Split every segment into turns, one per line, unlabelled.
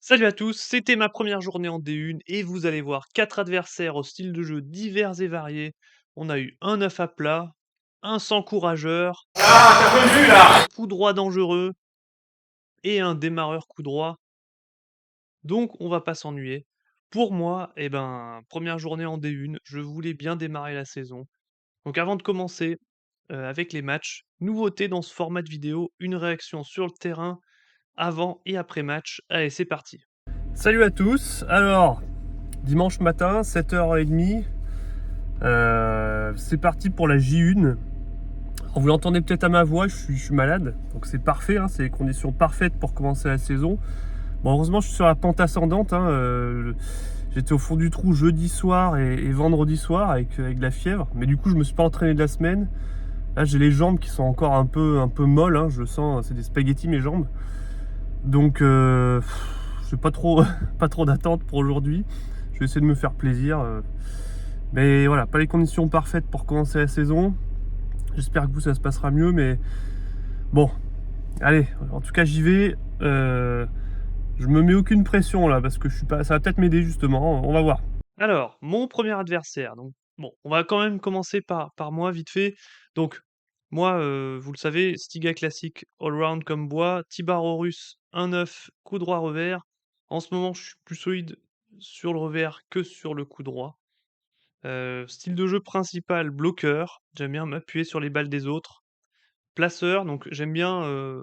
Salut à tous, c'était ma première journée en D1 et vous allez voir 4 adversaires au style de jeu divers et variés. On a eu un 9 à plat, un sans courageur, un coup droit dangereux et un démarreur coup droit. Donc on va pas s'ennuyer. Pour moi, première journée en D1, je voulais bien démarrer la saison. Donc avant de commencer avec les matchs, nouveauté dans ce format de vidéo, une réaction sur le terrain avant et après match. Allez, c'est parti.
Salut à tous, alors dimanche matin 7h30, c'est parti pour la J1. Vous l'entendez peut-être à ma voix, je suis malade, donc c'est parfait, c'est les conditions parfaites pour commencer la saison. Bon, heureusement je suis sur la pente ascendante, j'étais au fond du trou jeudi soir et vendredi soir avec de la fièvre, mais du coup je me suis pas entraîné de la semaine. Là j'ai les jambes qui sont encore un peu molles, je le sens, c'est des spaghettis mes jambes. Donc j'ai pas trop, pas trop d'attente pour aujourd'hui. Je vais essayer de me faire plaisir. Mais voilà, pas les conditions parfaites pour commencer la saison. J'espère que vous, ça se passera mieux. Mais bon, allez, en tout cas, j'y vais. Je me mets aucune pression là parce que je suis pas. Ça va peut-être m'aider justement. On va voir.
Alors, mon premier adversaire, donc bon, on va quand même commencer par moi vite fait. Donc, moi, vous le savez, Stiga classique, all-round comme bois, Tibarorus, 1-9, coup droit revers. En ce moment, je suis plus solide sur le revers que sur le coup droit. Style de jeu principal, bloqueur. J'aime bien m'appuyer sur les balles des autres. Placeur, donc j'aime bien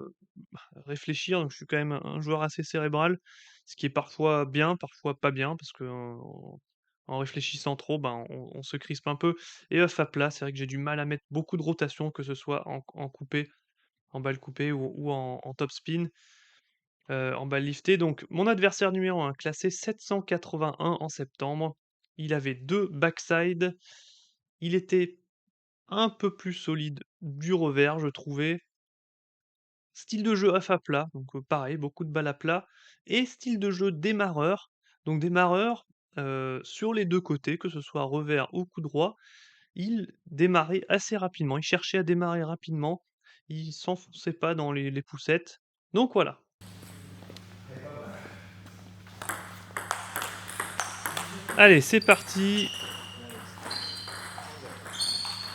réfléchir, donc je suis quand même un joueur assez cérébral, ce qui est parfois bien, parfois pas bien, parce que en réfléchissant trop, ben, on se crispe un peu. Et œuf à plat, c'est vrai que j'ai du mal à mettre beaucoup de rotation, que ce soit en coupé, en balle coupée ou en top spin, en balle liftée. Donc mon adversaire numéro 1, classé 781 en septembre, il avait 2 backside, il était un peu plus solide du revers, je trouvais. Style de jeu œuf à plat, donc pareil, beaucoup de balles à plat et style de jeu démarreur. Donc démarreur, sur les 2 côtés, que ce soit revers ou coup droit, il démarrait assez rapidement. Il cherchait à démarrer rapidement, il s'enfonçait pas dans les poussettes. Donc voilà. Allez, c'est parti.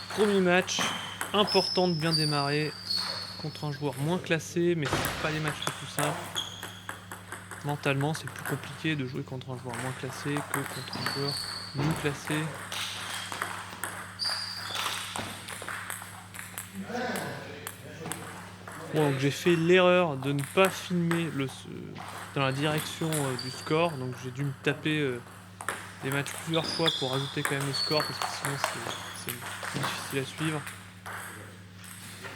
Premier match, important de bien démarrer contre un joueur moins classé, mais c'est pas les matchs les plus simples. Mentalement, c'est plus compliqué de jouer contre un joueur moins classé que contre un joueur mieux classé. Bon, donc j'ai fait l'erreur de ne pas filmer dans la direction du score, donc j'ai dû me taper les matchs plusieurs fois pour ajouter quand même le score, parce que sinon c'est plus difficile à suivre.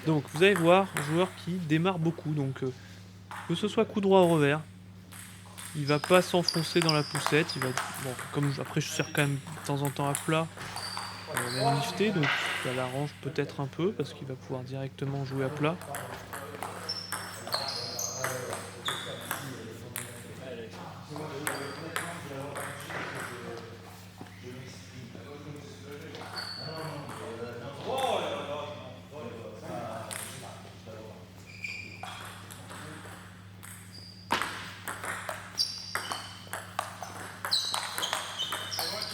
Donc vous allez voir, un joueur qui démarre beaucoup, donc que ce soit coup droit ou revers, il va pas s'enfoncer dans la poussette, il va... Bon, comme après je sers quand même de temps en temps à plat, même lifté, donc ça l'arrange peut-être un peu, parce qu'il va pouvoir directement jouer à plat.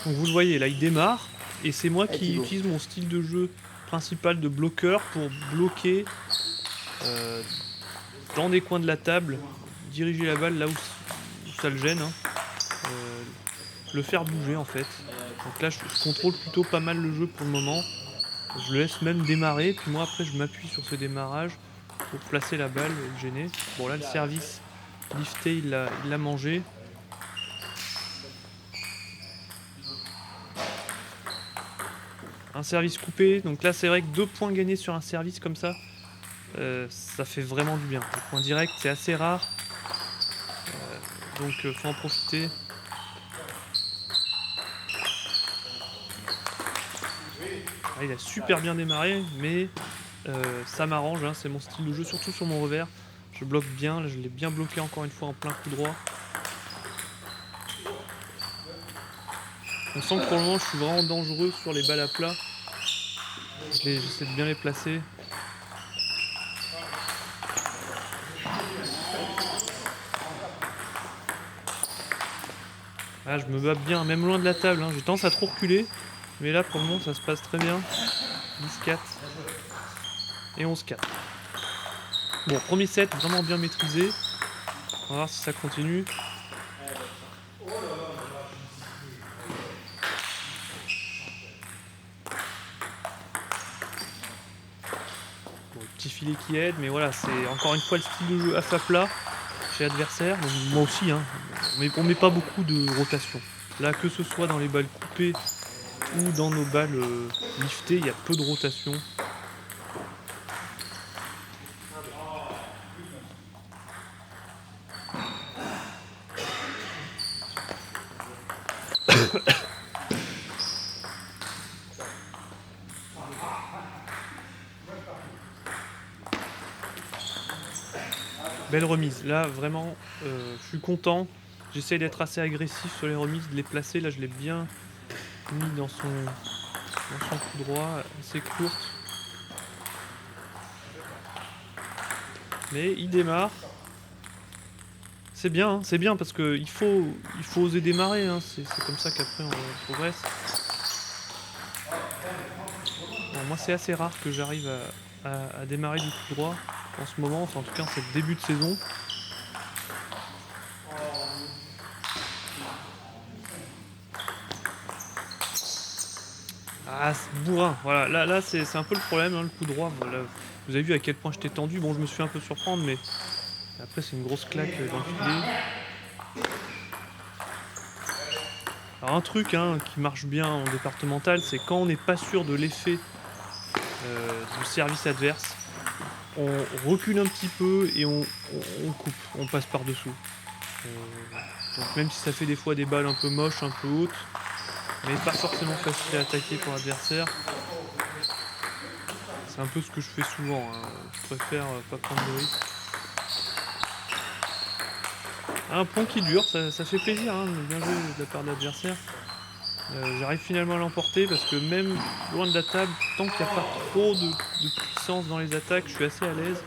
Donc vous le voyez, là il démarre, et c'est moi qui utilise mon style de jeu principal de bloqueur pour bloquer dans des coins de la table, diriger la balle là où ça le gêne, le faire bouger en fait. Donc là je contrôle plutôt pas mal le jeu pour le moment, je le laisse même démarrer, puis moi après je m'appuie sur ce démarrage pour placer la balle et le gêner. Bon là le service lifté il l'a mangé. Un service coupé, donc là c'est vrai que 2 points gagnés sur un service comme ça fait vraiment du bien. Le point direct c'est assez rare, donc faut en profiter. Ah, il a super bien démarré, mais ça m'arrange, c'est mon style de jeu, surtout sur mon revers. Je bloque bien, là je l'ai bien bloqué encore une fois en plein coup droit. On sent que pour le moment je suis vraiment dangereux sur les balles à plat. J'essaie de bien les placer. Ah, je me bats bien, même loin de la table, hein. J'ai tendance à trop reculer. Mais là, pour le moment, ça se passe très bien. 10-4. Et 11-4. Bon, premier set, vraiment bien maîtrisé. On va voir si ça continue. Bon, petit filet qui aide, mais voilà, c'est encore une fois le style de jeu à plat chez l'adversaire. Donc, moi aussi, hein, on met pas beaucoup de rotation. Là, que ce soit dans les balles coupées ou dans nos balles liftées, il y a peu de rotation. Belle remise. Là, vraiment, je suis content. J'essaie d'être assez agressif sur les remises, de les placer. Là, je l'ai bien mis dans son coup droit, assez courte. Mais il démarre. C'est bien parce qu'il faut oser démarrer. Hein. C'est comme ça qu'après on progresse. Bon, moi, c'est assez rare que j'arrive à démarrer du coup droit en ce moment. Enfin, en tout cas, c'est le début de saison. Ah, c'est bourrin. Voilà, là c'est un peu le problème, hein, le coup droit. Voilà. Vous avez vu à quel point j'étais tendu. Bon, je me suis fait un peu surprendre, mais après, c'est une grosse claque dans le filet. Alors, un truc hein, qui marche bien en départemental, c'est quand on n'est pas sûr de l'effet du service adverse, on recule un petit peu et on coupe, on passe par-dessous. Donc, même si ça fait des fois des balles un peu moches, un peu hautes, mais pas forcément facile à attaquer pour l'adversaire. C'est un peu ce que je fais souvent, hein. Je préfère pas prendre de risques. Un point qui dure, ça fait plaisir, hein, bien joué de la part de l'adversaire. J'arrive finalement à l'emporter parce que même loin de la table, tant qu'il n'y a pas trop de puissance dans les attaques, je suis assez à l'aise.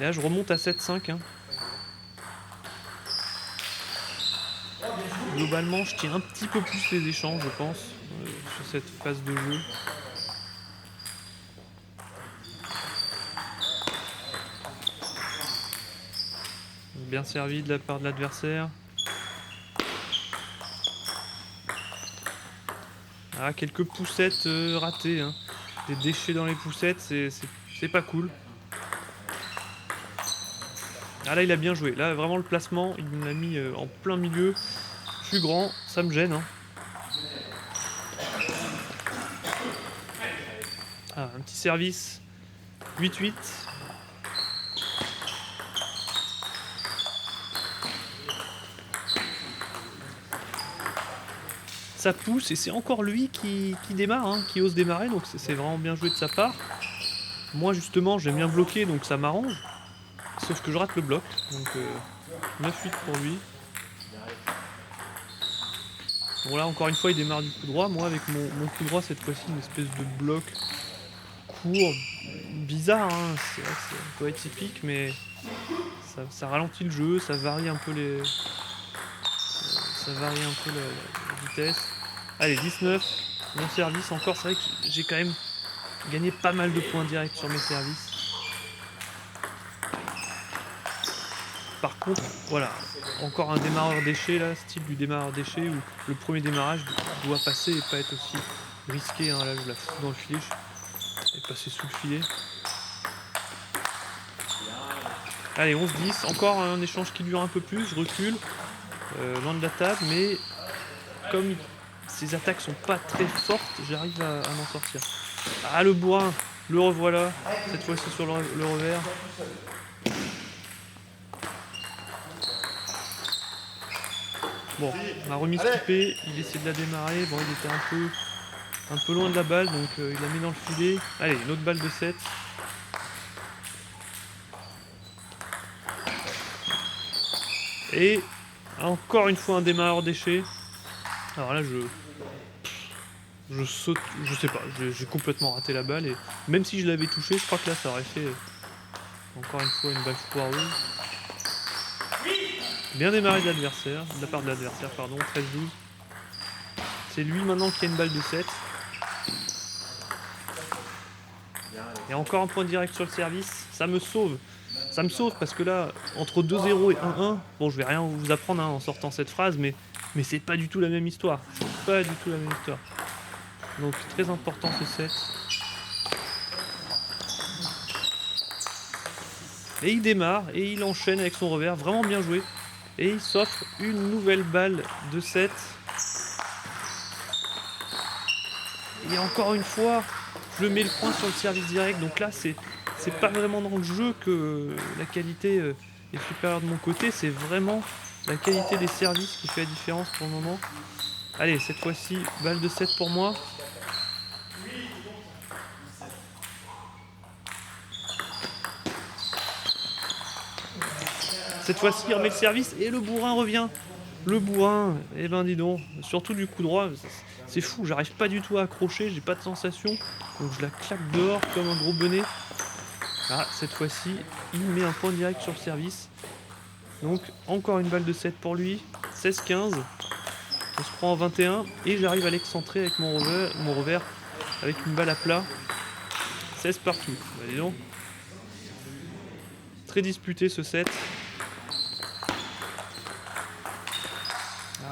Et là je remonte à 7-5. Hein. Globalement, je tiens un petit peu plus les échanges, je pense, sur cette phase de jeu. Bien servi de la part de l'adversaire. Ah, quelques poussettes ratées. Hein. Des déchets dans les poussettes, c'est pas cool. Ah là, il a bien joué. Là, vraiment, le placement, il me l'a mis en plein milieu. Je suis grand, ça me gêne. Hein. Ah, un petit service. 8-8. Ça pousse et c'est encore lui qui démarre, hein, qui ose démarrer. Donc c'est vraiment bien joué de sa part. Moi, justement, j'aime bien bloquer, donc ça m'arrange. Sauf que je rate le bloc. Donc 9-8 pour lui. Bon là encore une fois il démarre du coup droit. Moi avec mon coup droit cette fois-ci une espèce de bloc court, bizarre, hein. C'est vrai que c'est un peu atypique mais ça ralentit le jeu, ça varie un peu la vitesse. Allez 19, mon service encore, c'est vrai que j'ai quand même gagné pas mal de points directs sur mes services. Par contre, voilà, encore un démarreur déchet là, style du démarreur déchet où le premier démarrage doit passer et pas être aussi risqué. Hein. Là, je la fous dans le filet, et passer sous le filet. Allez, 11-10, encore un échange qui dure un peu plus, je recule, loin de la table, mais comme ces attaques sont pas très fortes, j'arrive à m'en sortir. Ah, le bourrin, le revoilà, cette fois-ci sur le revers. Bon, ma remise typée, il essaie de la démarrer, bon il était un peu loin de la balle, donc il l'a mis dans le filet. Allez, une autre balle de 7. Et encore une fois un démarreur déchet. Alors là je saute, je sais pas, j'ai complètement raté la balle et même si je l'avais touché, je crois que là ça aurait fait encore une fois une balle foireuse. Bien démarré de l'adversaire, de la part de l'adversaire, pardon, 13-12. C'est lui maintenant qui a une balle de 7. Et encore un point direct sur le service, ça me sauve. Ça me sauve parce que là, entre 2-0 et 1-1, bon, je vais rien vous apprendre hein, en sortant cette phrase, mais c'est pas du tout la même histoire. C'est pas du tout la même histoire. Donc très important ce set. Et il démarre et il enchaîne avec son revers, vraiment bien joué. Et il s'offre une nouvelle balle de 7. Et encore une fois, je mets le point sur le service direct. Donc là, c'est pas vraiment dans le jeu que la qualité est supérieure de mon côté. C'est vraiment la qualité des services qui fait la différence pour le moment. Allez, cette fois-ci, balle de 7 pour moi. Cette fois-ci, il remet le service et le bourrin revient. Le bourrin, eh ben dis donc, surtout du coup droit, c'est fou, j'arrive pas du tout à accrocher, j'ai pas de sensation. Donc je la claque dehors comme un gros bonnet. Ah, cette fois-ci, il met un point direct sur le service. Donc encore une balle de 7 pour lui. 16-15. On se prend en 21 et j'arrive à l'excentrer avec mon revers avec une balle à plat. 16 partout. Bah, dis donc. Très disputé ce set.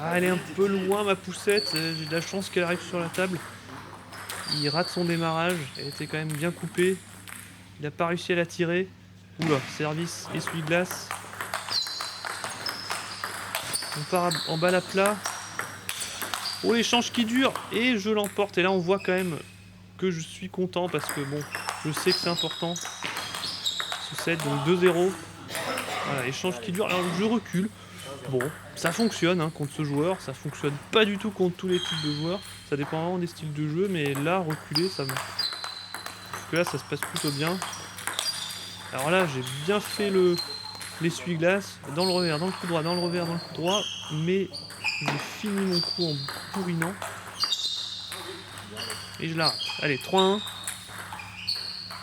Ah, elle est un peu loin ma poussette. J'ai de la chance qu'elle arrive sur la table. Il rate son démarrage. Elle était quand même bien coupée. Il n'a pas réussi à la tirer. Oula, service, essuie-glace. On part en balle à plat. Oh, l'échange qui dure. Et je l'emporte. Et là, on voit quand même que je suis content parce que bon, je sais que c'est important. Ce set, donc 2-0. Voilà, échange qui dure. Alors, je recule. Bon, ça fonctionne hein, contre ce joueur. Ça fonctionne pas du tout contre tous les types de joueurs. Ça dépend vraiment des styles de jeu. Mais là, reculer, ça me... Parce que là, ça se passe plutôt bien. Alors là, j'ai bien fait l'essuie-glace, dans le revers, dans le coup droit, dans le revers, dans le coup droit, mais j'ai fini mon coup en bourrinant. Et je la rate. Allez, 3-1.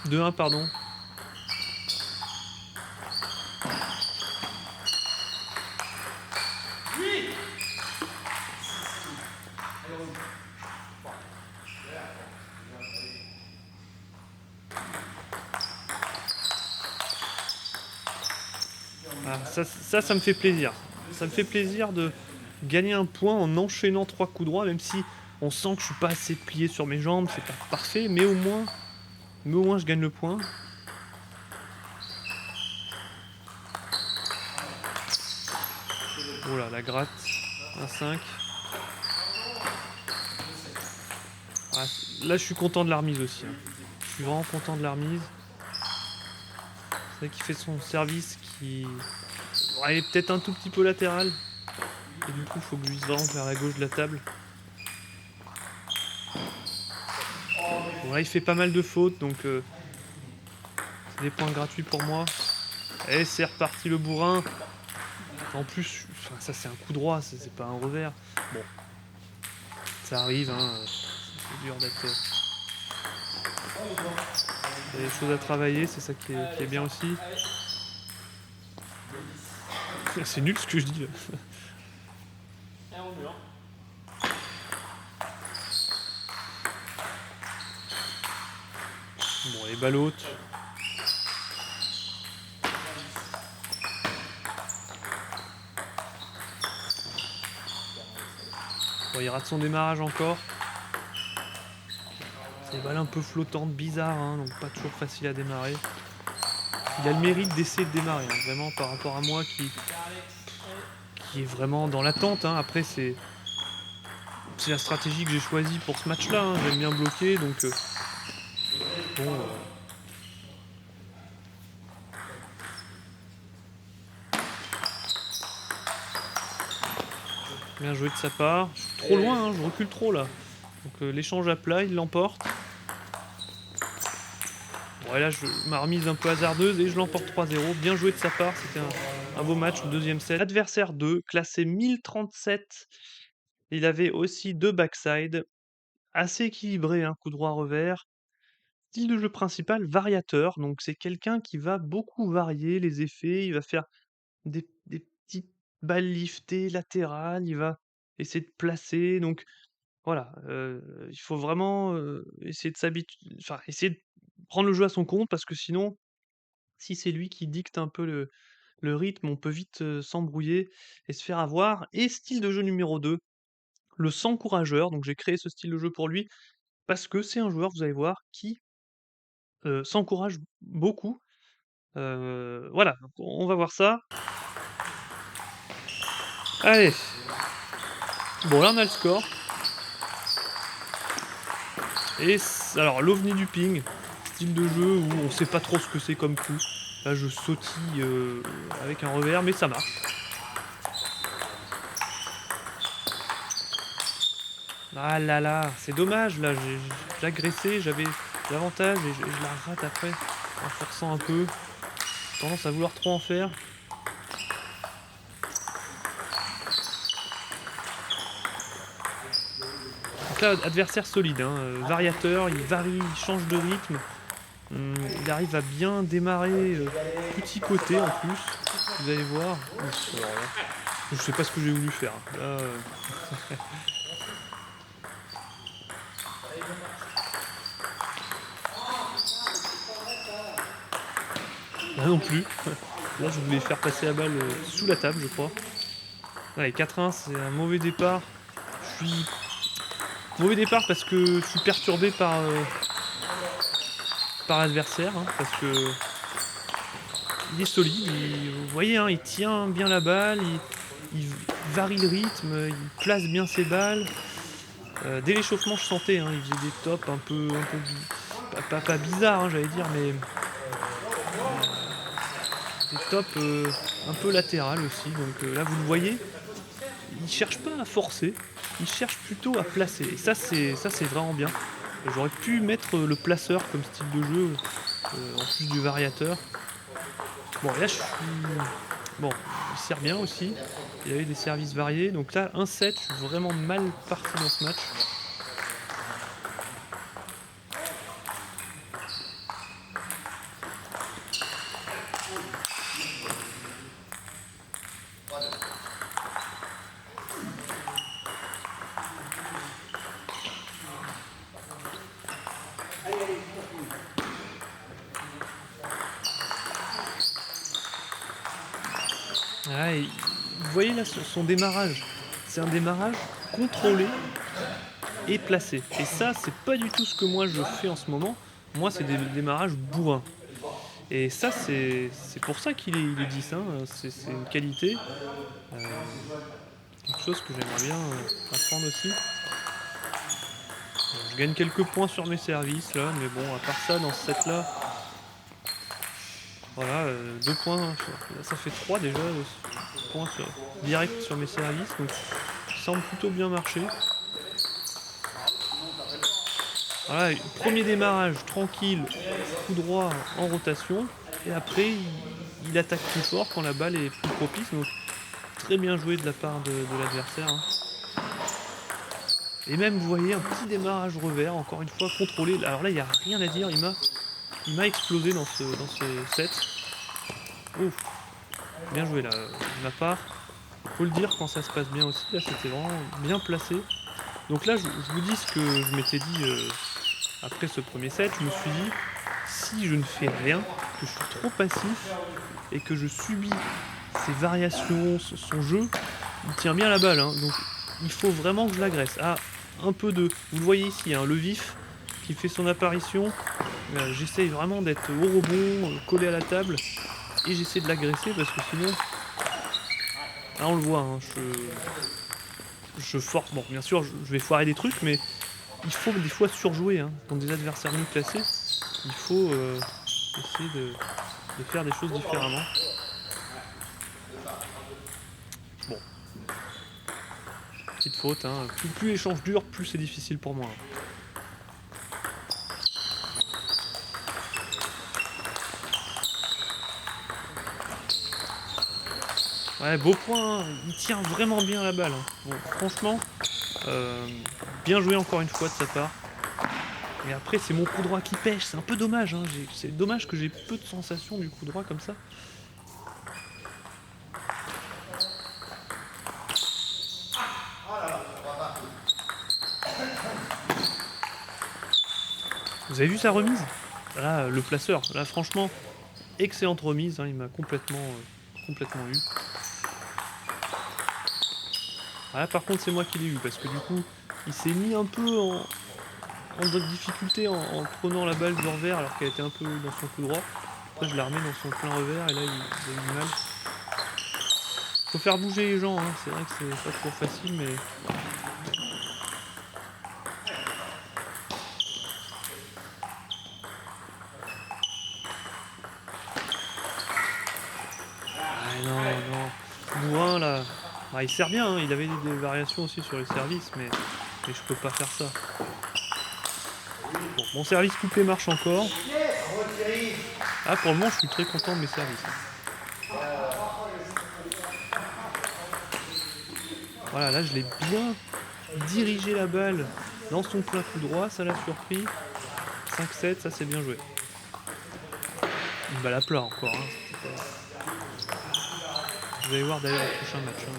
2-1, pardon. Ah, ça me fait plaisir. Ça me fait plaisir de gagner un point en enchaînant 3 coups droits, même si on sent que je suis pas assez plié sur mes jambes, c'est pas parfait, mais au moins je gagne le point. Oh là, la gratte. 1-5. Ah, là, je suis content de la remise aussi. Hein. Je suis vraiment content de la remise. C'est vrai qu'il fait son service qui est peut-être un tout petit peu latéral. Et du coup, il faut que je vise vraiment vers la gauche de la table. Bon, là, il fait pas mal de fautes, donc c'est des points gratuits pour moi. Et c'est reparti le bourrin. En plus, enfin, ça c'est un coup droit, c'est pas un revers. Bon, ça arrive, hein. C'est dur d'être... Il y a des choses à travailler, c'est ça qui est bien aussi. C'est nul ce que je dis là. Bon, les balles hautes. Bon, il rate son démarrage encore. C'est des balles un peu flottantes, bizarres, hein, donc pas toujours facile à démarrer. Il a le mérite d'essayer de démarrer, hein, vraiment par rapport à moi qui est vraiment dans l'attente. Hein. Après, c'est la stratégie que j'ai choisie pour ce match-là. Hein. J'aime bien bloquer, donc bon. Bien joué de sa part. Je suis trop loin, hein, je recule trop là. Donc l'échange à plat, il l'emporte. Bon, et là, ma remise un peu hasardeuse et je l'emporte 3-0. Bien joué de sa part, c'était un beau match, le deuxième set. Adversaire 2, classé 1037. Il avait aussi 2 backside. Assez équilibré, hein, coup droit revers. Style de jeu principal, variateur. Donc c'est quelqu'un qui va beaucoup varier les effets. Il va faire des petits balle liftée, latérale, il va essayer de placer, donc voilà, il faut vraiment, essayer de essayer de prendre le jeu à son compte parce que sinon, si c'est lui qui dicte un peu le rythme, on peut vite, s'embrouiller et se faire avoir. Et style de jeu numéro 2, le s'encourageur. Donc j'ai créé ce style de jeu pour lui parce que c'est un joueur, vous allez voir, qui, s'encourage beaucoup. Voilà, donc on va voir ça. Allez, bon là on a le score et alors l'OVNI du ping, style de jeu où on sait pas trop ce que c'est comme coup. Là je sautille, avec un revers mais ça marche. Ah là là, c'est dommage là, j'ai agressé, j'avais l'avantage et je la rate après en forçant un peu. Tendance à vouloir trop en faire. Donc là, adversaire solide, hein, variateur, il varie, il change de rythme. Il arrive à bien démarrer, petit côté en plus. Vous allez voir. Ouf, alors là, je sais pas ce que j'ai voulu faire. Là, là non plus. Là, je voulais faire passer la balle sous la table, je crois. Allez, 4-1, c'est un mauvais départ. Je suis mauvais départ parce que je suis perturbé par l'adversaire, hein, parce que il est solide, vous voyez, hein, il tient bien la balle, il varie le rythme, il place bien ses balles. Dès l'échauffement, je sentais, hein, il faisait des tops un peu pas bizarres, hein, j'allais dire, mais des tops un peu latérales aussi. Donc là, vous le voyez, il cherche pas à forcer, il cherche plutôt à placer. Et ça, c'est vraiment bien. J'aurais pu mettre le placeur comme style de jeu, en plus du variateur. Bon, là, je suis... Bon, il sert bien aussi. Il y avait des services variés. Donc là, 1-7, je suis vraiment mal parti dans ce match. Ah, et vous voyez là son démarrage. C'est un démarrage contrôlé et placé. Et ça, c'est pas du tout ce que moi je fais en ce moment. Moi, c'est des démarrages bourrins. Et ça, c'est pour ça il est 10. Hein. C'est une qualité. Euh, quelque chose que j'aimerais bien apprendre aussi. Je gagne quelques points sur mes services là, mais bon, à part ça, dans ce set là, voilà, 2 points, là, ça fait 3 déjà, points direct sur mes services, donc ça semble plutôt bien marcher. Voilà, premier démarrage tranquille, coup droit en rotation, et après il attaque plus fort quand la balle est plus propice, donc très bien joué de la part de l'adversaire. Hein. Et même vous voyez un petit démarrage revers, encore une fois contrôlé. Alors là il n'y a rien à dire, il m'a explosé dans ce set. Ouf, bien joué là, de ma part. Faut le dire quand ça se passe bien aussi, là c'était vraiment bien placé. Donc là je vous dis ce que je m'étais dit après ce premier set, je me suis dit, si je ne fais rien, que je suis trop passif et que je subis ses variations, son jeu, il tient bien la balle, hein, donc il faut vraiment que je l'agresse. Ah, un peu de... Vous le voyez ici, hein, le vif qui fait son apparition. J'essaye vraiment d'être au rebond, collé à la table, et j'essaie de l'agresser parce que sinon... Là on le voit, hein, je force... Bon, bien sûr, je vais foirer des trucs, mais il faut des fois surjouer. Hein. Contre des adversaires mieux classés, il faut essayer de faire des choses différemment. Bon. Petite faute, hein. Plus l'échange dure, plus c'est difficile pour moi. Ouais, beau point, hein. Il tient vraiment bien la balle. Hein. Bon, franchement, bien joué encore une fois de sa part. Mais après, c'est mon coup droit qui pêche, c'est un peu dommage. Hein. C'est dommage que j'ai peu de sensations du coup droit comme ça. Vous avez vu sa remise? Là, le placeur, là franchement, excellente remise, hein, il m'a complètement eu. Ah là par contre c'est moi qui l'ai eu parce que du coup, il s'est mis un peu en difficulté en prenant la balle du revers alors qu'elle était un peu dans son coup droit. Après je la remets dans son plein revers et là il a eu du mal. Faut faire bouger les gens, hein. C'est vrai que c'est pas toujours facile mais... Ah non. Bourrin là, bah, il sert bien, hein. Il avait des variations aussi sur les services mais je peux pas faire ça. Bon, mon service coupé marche encore. Ah pour le moment je suis très content de mes services. Voilà, là je l'ai bien dirigé la balle dans son plein coup droit, ça l'a surpris. 5-7, ça c'est bien joué. Une balle à plat encore. Hein. Vous allez voir d'ailleurs le prochain match. Hein.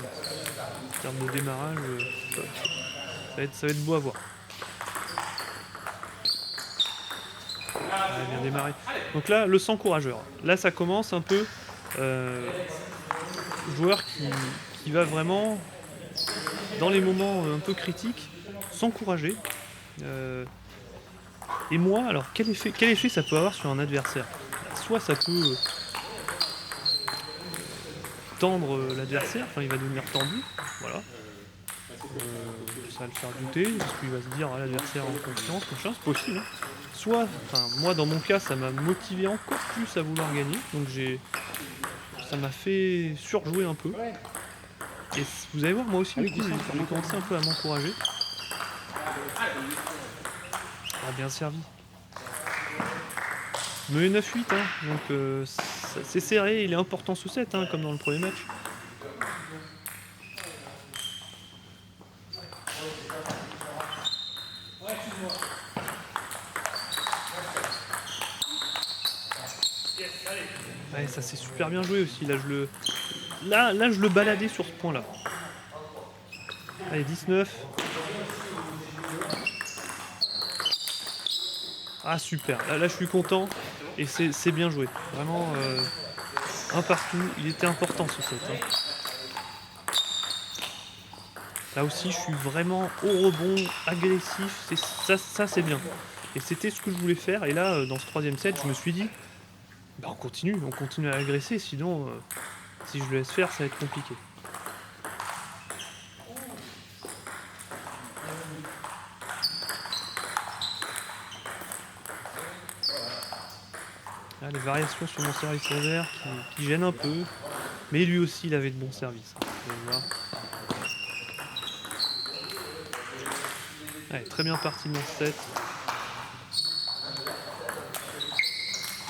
En termes de démarrage, ça va être beau à voir. Bien démarré. Donc là, le s'encourageur. Là, ça commence un peu. Joueur qui va vraiment, dans les moments un peu critiques, s'encourager. Et moi, alors, quel effet ça peut avoir sur un adversaire? Soit ça peut tendre l'adversaire, enfin il va devenir tendu, voilà. Ça va le faire douter, parce qu'il va se dire, ah, l'adversaire en confiance, machin, c'est possible. Hein. Soit, enfin moi dans mon cas, ça m'a motivé encore plus à vouloir gagner, donc ça m'a fait surjouer un peu. Et vous allez voir, moi aussi, du coup, j'ai commencé un peu à m'encourager. Ah, bien servi. Mais 9-8, hein, donc c'est serré, il est important ce set, hein, comme dans le premier match. Ouais, ça c'est super bien joué aussi, là je le baladais sur ce point là. Allez, 19. Ah super, là je suis content et c'est bien joué. Vraiment un partout, il était important ce set. Hein. Là aussi je suis vraiment au rebond, agressif, ça c'est bien. Et c'était ce que je voulais faire et là dans ce troisième set je me suis dit, bah on continue à agresser, sinon si je le laisse faire ça va être compliqué. Là, les variations sur mon service revers qui gênent un peu, mais lui aussi il avait de bons services. Vous allez voir. Allez, très bien parti dans ce set.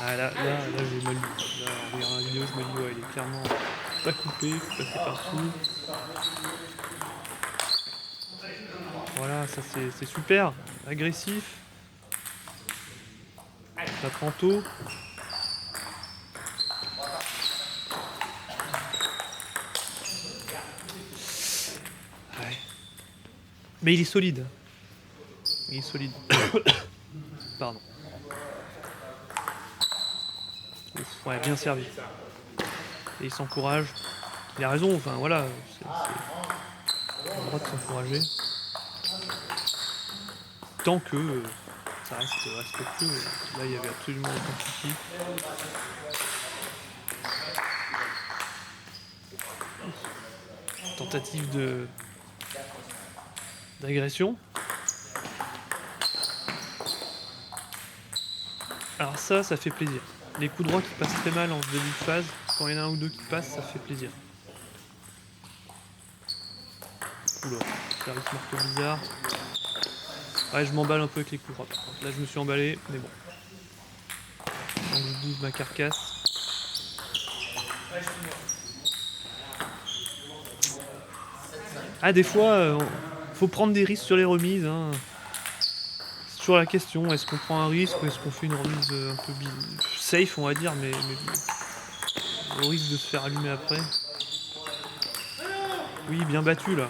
Ah là j'ai mal lu. Là, en regardant la vidéo, je me dis ouais, il est clairement pas coupé, il faut passer par-dessous. Voilà, ça c'est super, agressif. Ça prend tôt. Ouais. Mais il est solide. Il est solide. Pardon. Ouf, ouais, bien servi. Et il s'encourage. Il a raison, enfin voilà. Il a le droit de s'encourager. Tant que ça reste respectueux. Là, il y avait absolument aucun souci. Tentative d'agression. Alors ça fait plaisir. Les coups droits qui passent très mal en début de phase, quand il y en a un ou deux qui passent, ça fait plaisir. Oula, service marque bizarre. Ouais, je m'emballe un peu avec les coups droits par contre. Là, je me suis emballé, mais bon. Donc je bouge ma carcasse. Ah, des fois, faut prendre des risques sur les remises. Hein. C'est toujours la question, est-ce qu'on prend un risque ou est-ce qu'on fait une remise un peu safe, on va dire, mais au risque de se faire allumer après. Oui, bien battu là.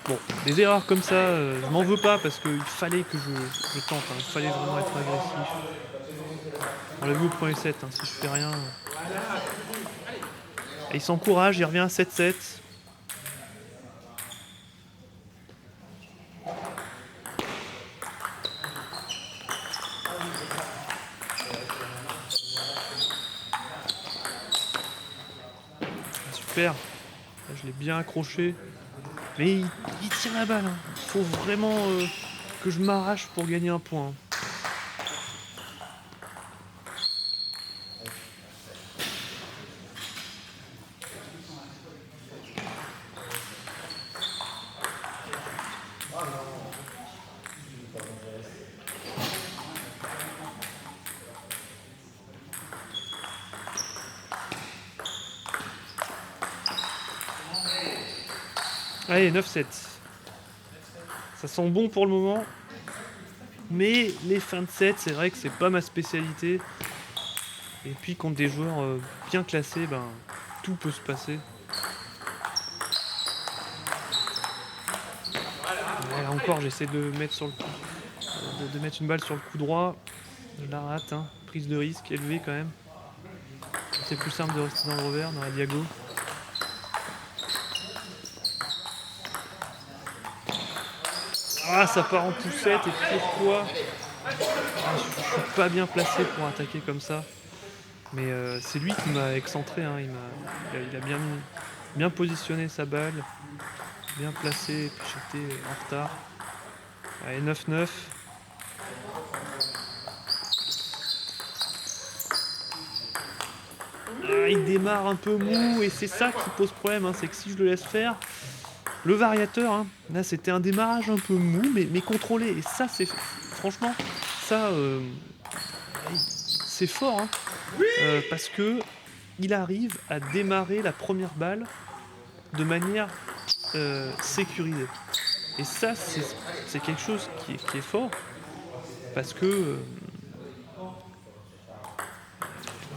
Bon, des erreurs comme ça, je m'en veux pas parce qu'il fallait que je tente, hein, il fallait vraiment être agressif. On l'a vu au premier set, hein, si je fais rien, et il s'encourage, il revient à 7-7. Super, là, je l'ai bien accroché. Mais il tire la balle, hein. Il faut vraiment que je m'arrache pour gagner un point, hein. Allez, 9-7. Ça sent bon pour le moment. Mais les fins de set, c'est vrai que c'est pas ma spécialité. Et puis contre des joueurs bien classés, ben, tout peut se passer. Et là encore, j'essaie de mettre sur le coup, de mettre une balle sur le coup droit. Je la rate, hein. Prise de risque élevée quand même. C'est plus simple de rester dans le revers, dans la diago. Ah, ça part en poussette, et pourquoi? Je suis pas bien placé pour attaquer comme ça. Mais c'est lui qui m'a excentré, hein. Il a bien positionné sa balle, bien placé, et puis j'étais en retard. Allez, 9-9. Ah, il démarre un peu mou, et c'est ça qui pose problème, hein, c'est que si je le laisse faire, le variateur, hein, là c'était un démarrage un peu mou, mais contrôlé. Et ça, c'est franchement, ça, c'est fort, hein, parce que il arrive à démarrer la première balle de manière sécurisée. Et ça, c'est quelque chose qui est fort, parce que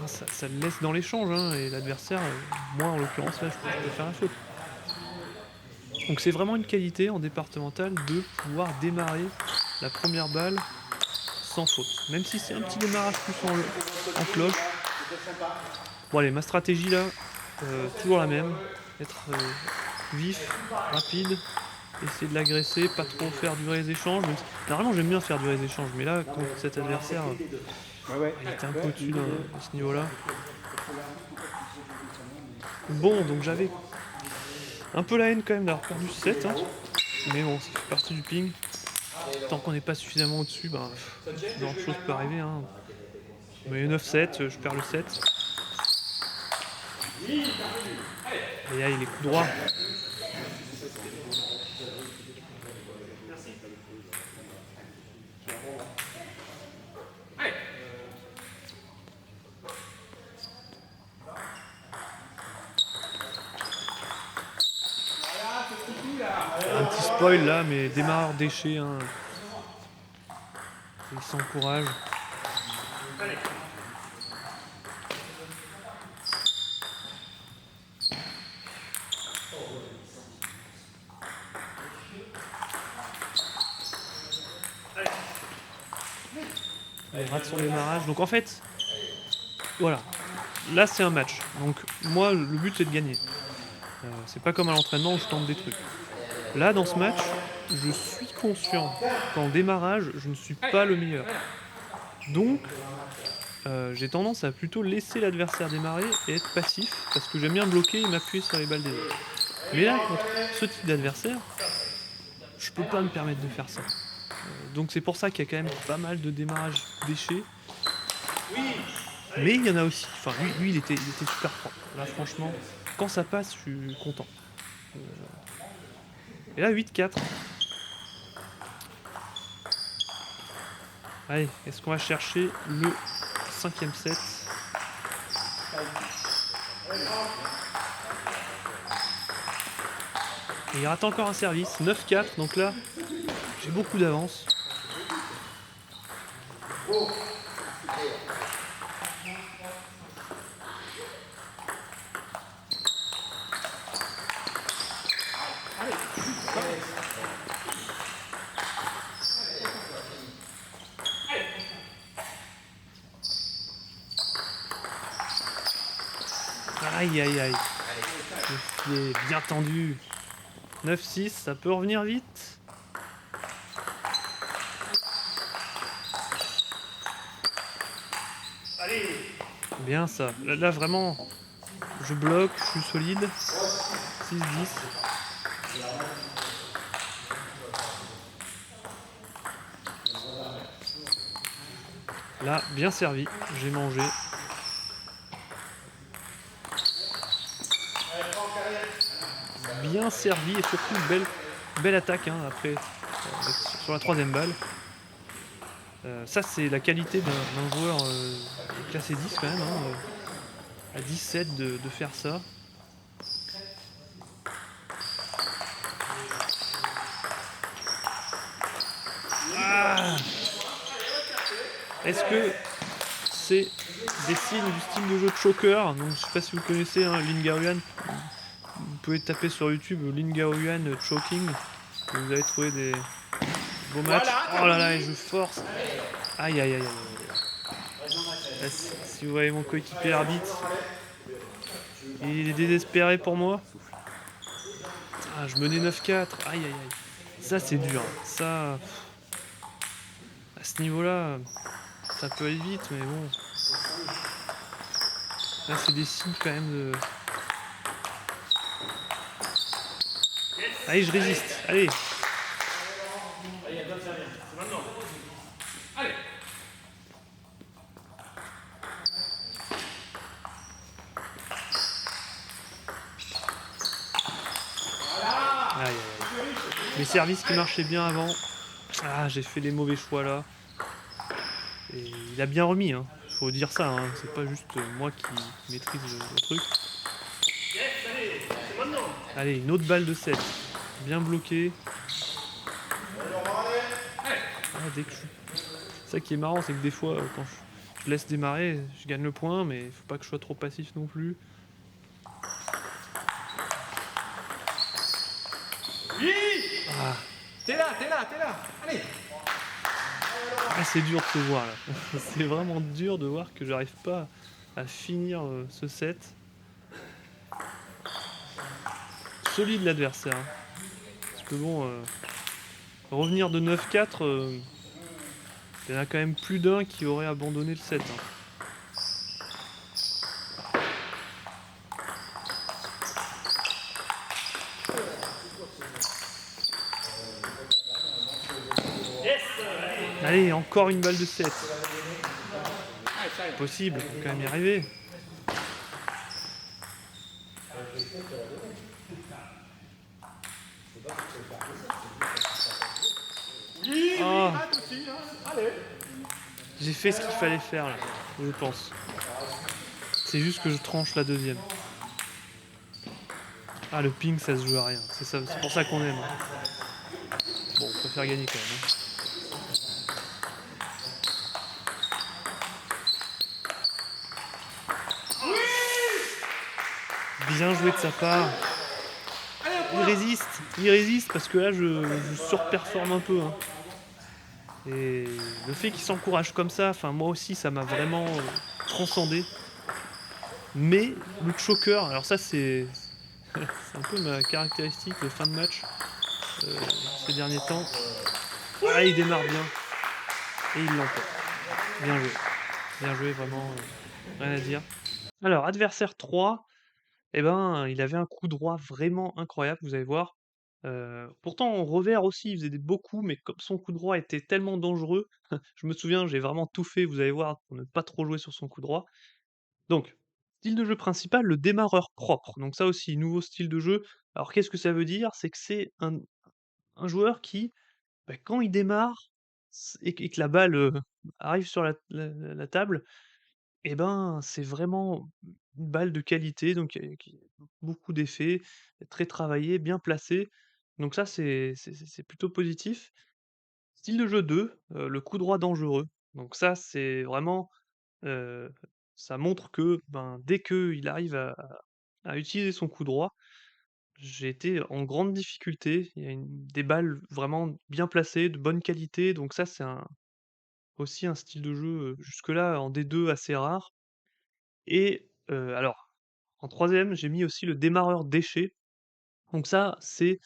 ça le laisse dans l'échange, hein, et l'adversaire, moi en l'occurrence, là, je peux faire la faute. Donc c'est vraiment une qualité en départemental de pouvoir démarrer la première balle sans faute. Même si c'est un petit démarrage plus en cloche. Bon allez, ma stratégie là, toujours la même. Être vif, rapide, essayer de l'agresser, pas trop faire durer les échanges. Normalement j'aime bien faire durer les échanges, mais là, contre cet adversaire, il était un peu au-dessus de ce niveau-là. Bon, donc j'avais un peu la haine quand même d'avoir perdu ce set, hein. Mais bon, ça fait partie du ping. Tant qu'on n'est pas suffisamment au-dessus, ben, ce genre de choses peut arriver, hein. Mais 9-7, je perds le 7. Et là, il est coup droit. Un petit spoil là, mais démarreur déchet, hein. Il s'encourage. Il rate son démarrage. Donc en fait, voilà. Là, c'est un match. Donc moi, le but, c'est de gagner. C'est pas comme à l'entraînement où je tente des trucs. Là, dans ce match, je suis conscient qu'en démarrage, je ne suis pas le meilleur. Donc, j'ai tendance à plutôt laisser l'adversaire démarrer et être passif, parce que j'aime bien bloquer et m'appuyer sur les balles des autres. Mais là, contre ce type d'adversaire, je peux pas me permettre de faire ça. Donc c'est pour ça qu'il y a quand même pas mal de démarrages déchets. Mais il y en a aussi. Enfin, lui il était super propre. Là, franchement, quand ça passe, je suis content. Et là, 8-4. Allez, est-ce qu'on va chercher le 5e set? Et il rate encore un service. 9-4. Donc là, j'ai beaucoup d'avance. Aïe, aïe, aïe. Le filet bien tendu. 9-6, ça peut revenir vite. Bien ça. Là, vraiment, je bloque, je suis solide. 6-10. Là, bien servi. J'ai mangé. Bien servi et surtout belle attaque hein, après sur la troisième balle. Ça, c'est la qualité d'un joueur classé 10 quand même, hein, à 17 de faire ça. Ah! Est-ce que c'est des signes du style de jeu de choker? Donc, je sais pas si vous connaissez hein, Lin Gaoyuan. Vous pouvez taper sur YouTube Lin Gaoyuan choking. Et vous allez trouver des beaux matchs. Oh là là, et je force. Aïe aïe aïe aïe. Là, si vous voyez mon coéquipier arbitre, il est désespéré pour moi. Ah, je menais 9-4. Aïe aïe aïe. Ça, c'est dur. Ça, à ce niveau-là, ça peut aller vite, mais bon. Là, c'est des signes quand même de. Allez, je résiste. Allez. Aïe, aïe, aïe. Mes services qui marchaient bien avant. Ah, j'ai fait les mauvais choix là. Et il a bien remis, hein. Faut dire ça, hein. C'est pas juste moi qui maîtrise le truc. Allez, une autre balle de 7. Bien bloqué. Ah, dès que ça qui est marrant, c'est que des fois, quand je laisse démarrer, je gagne le point, mais il faut pas que je sois trop passif non plus. Ah.
T'es là, t'es là, t'es là. Allez.
Ah, c'est dur de se voir là. C'est vraiment dur de voir que j'arrive pas à finir ce set. Solide l'adversaire. Hein. Parce que bon, revenir de 9-4, il y en a quand même plus d'un qui aurait abandonné le set. Hein. Allez, encore une balle de 7. C'est possible, faut quand même y arriver. Oh. J'ai fait ce qu'il fallait faire là, je pense. C'est juste que je tranche la deuxième. Ah, le ping, ça se joue à rien. C'est pour ça qu'on aime. Bon, on préfère gagner quand même. Hein. Bien joué de sa part. Il résiste parce que là je surperforme un peu. Hein. Et le fait qu'il s'encourage comme ça, enfin moi aussi ça m'a vraiment transcendé. Mais le choker, alors ça c'est un peu ma caractéristique de fin de match ces derniers temps. Ah, il démarre bien et il l'emporte. Bien joué vraiment, rien à dire. Alors adversaire 3. Eh ben, il avait un coup droit vraiment incroyable, vous allez voir. Pourtant en revers aussi, il faisait des beaux coups, mais comme son coup droit était tellement dangereux, je me souviens, j'ai vraiment tout fait, vous allez voir, pour ne pas trop jouer sur son coup droit. Donc, style de jeu principal, le démarreur propre. Donc ça aussi, nouveau style de jeu. Alors qu'est-ce que ça veut dire? C'est que c'est un joueur qui, bah, quand il démarre et que la balle arrive sur la table, et ben, c'est vraiment une balle de qualité, donc qui beaucoup d'effets, très travaillé, bien placé. Donc ça, c'est plutôt positif. Style de jeu 2, le coup droit dangereux. Donc ça, c'est vraiment, heu, ça montre que, ben, dès qu'il arrive à utiliser son coup droit, j'ai été en grande difficulté. Il y a des balles vraiment bien placées, de bonne qualité, donc ça, c'est aussi un style de jeu, jusque-là en D2 assez rare et alors En troisième, j'ai mis aussi le démarreur déchet. Donc ça, c'est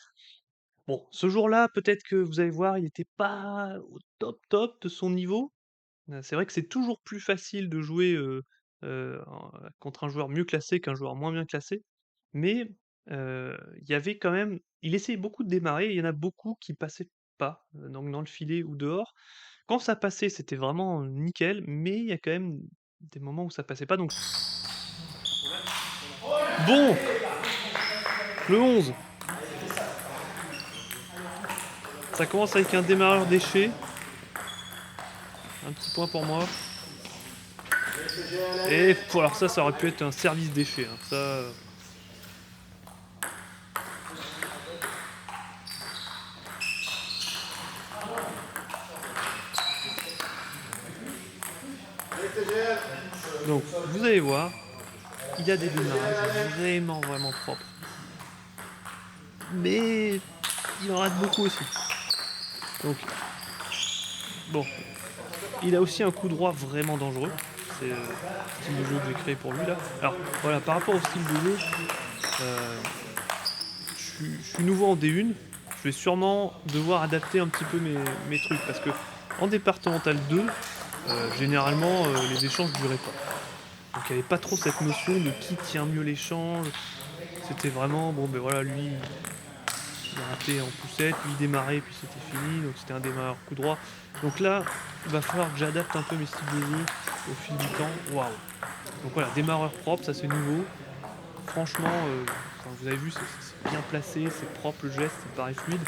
bon, ce jour-là, peut-être que vous allez voir, il était pas au top de son niveau. C'est vrai que c'est toujours plus facile de jouer, contre un joueur mieux classé qu'un joueur moins bien classé. Mais, il y avait quand même il essayait beaucoup de démarrer, il y en a beaucoup qui passaient pas, donc dans le filet ou dehors. Quand ça passait, c'était vraiment nickel, mais il y a quand même des moments où ça passait pas, donc bon! Le 11. Ça commence avec un démarreur déchet. Un petit point pour moi. Et alors ça aurait pu être un service déchet, hein. Ça, donc vous allez voir, il y a des démarrages vraiment propres. Mais il en rate beaucoup aussi. Donc bon, il a aussi un coup droit vraiment dangereux. C'est le style de jeu que j'ai créé pour lui là. Alors voilà, par rapport au style de jeu, je suis nouveau en D1. Je vais sûrement devoir adapter un petit peu mes trucs parce que en départemental 2, généralement les échanges duraient pas. Donc il n'y avait pas trop cette notion de qui tient mieux l'échange. C'était vraiment, bon ben voilà, lui il a raté en poussette, lui il démarrait puis c'était fini, donc c'était un démarreur coup droit. Donc là, il va falloir que j'adapte un peu mes styles de jeu au fil du temps. Waouh! Donc voilà, démarreur propre, ça c'est nouveau. Franchement, vous avez vu, c'est bien placé, c'est propre le geste, ça paraît fluide.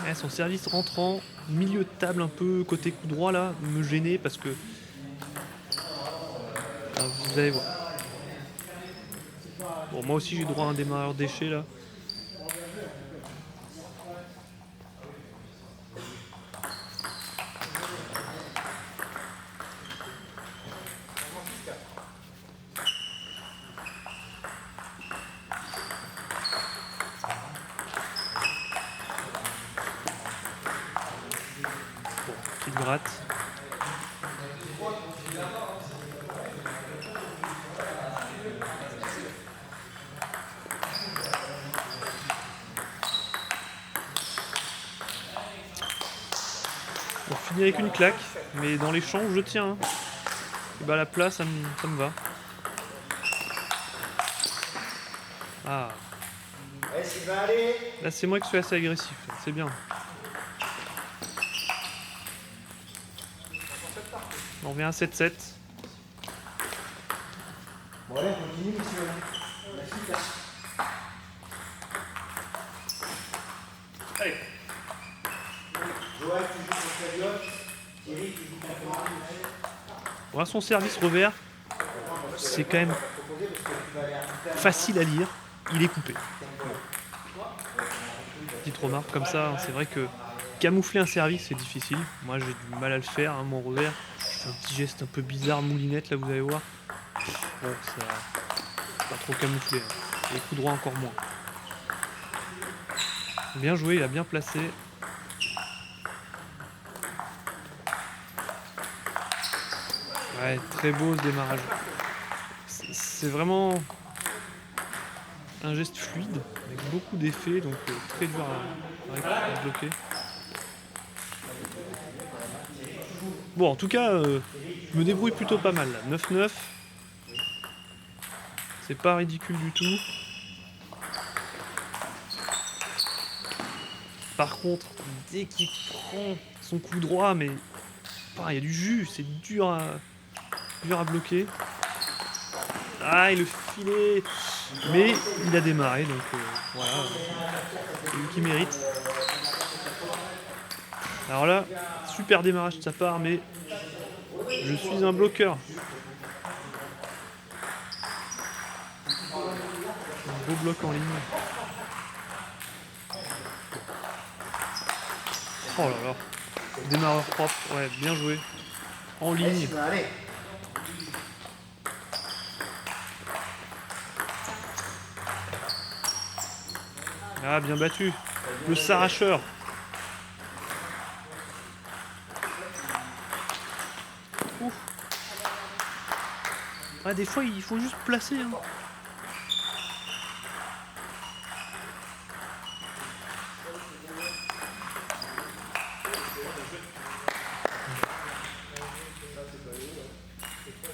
Ouais, son service rentrant, milieu de table un peu côté coup droit là, me gênait parce que vous allez voir. Bon, moi aussi j'ai droit à un démarreur déchet là. Bon, petite gratte. On finit avec une claque, mais dans les champs je tiens. Hein. Et bah la place, ça me va. Ah. Là c'est moi qui suis assez agressif, c'est bien. On revient à 7-7.
Bon, allez, on continue, monsieur. La suite, là.
Allez.
Joël, tu joues contre la gauche. Thierry, tu joues contre la gauche.
Voilà, son service revers, c'est quand même facile à lire. Il est coupé. Bon. Petite remarque comme ça, hein, c'est vrai que camoufler un service c'est difficile. Moi j'ai du mal à le faire, hein, mon revers. C'est un petit geste un peu bizarre, moulinette là vous allez voir. Bon, ça pas trop camouflé. Hein. Et coup droit encore moins. Bien joué, il a bien placé. Ouais, très beau ce démarrage. C'est vraiment un geste fluide, avec beaucoup d'effets, donc très dur à bloquer. Bon, en tout cas, je me débrouille plutôt pas mal là. 9-9. C'est pas ridicule du tout. Par contre, dès qu'il prend son coup droit, mais il y a du jus, c'est dur à bloquer. Ah, et le filet. Mais il a démarré, donc voilà, c'est lui qui mérite. Alors là, super démarrage de sa part, mais je suis un bloqueur. Un beau bloc en ligne. Oh là là, démarreur propre, ouais, bien joué. En ligne.
Allez.
Ah, bien battu. Le s'arracheur. Ah, des fois, il faut juste placer, hein.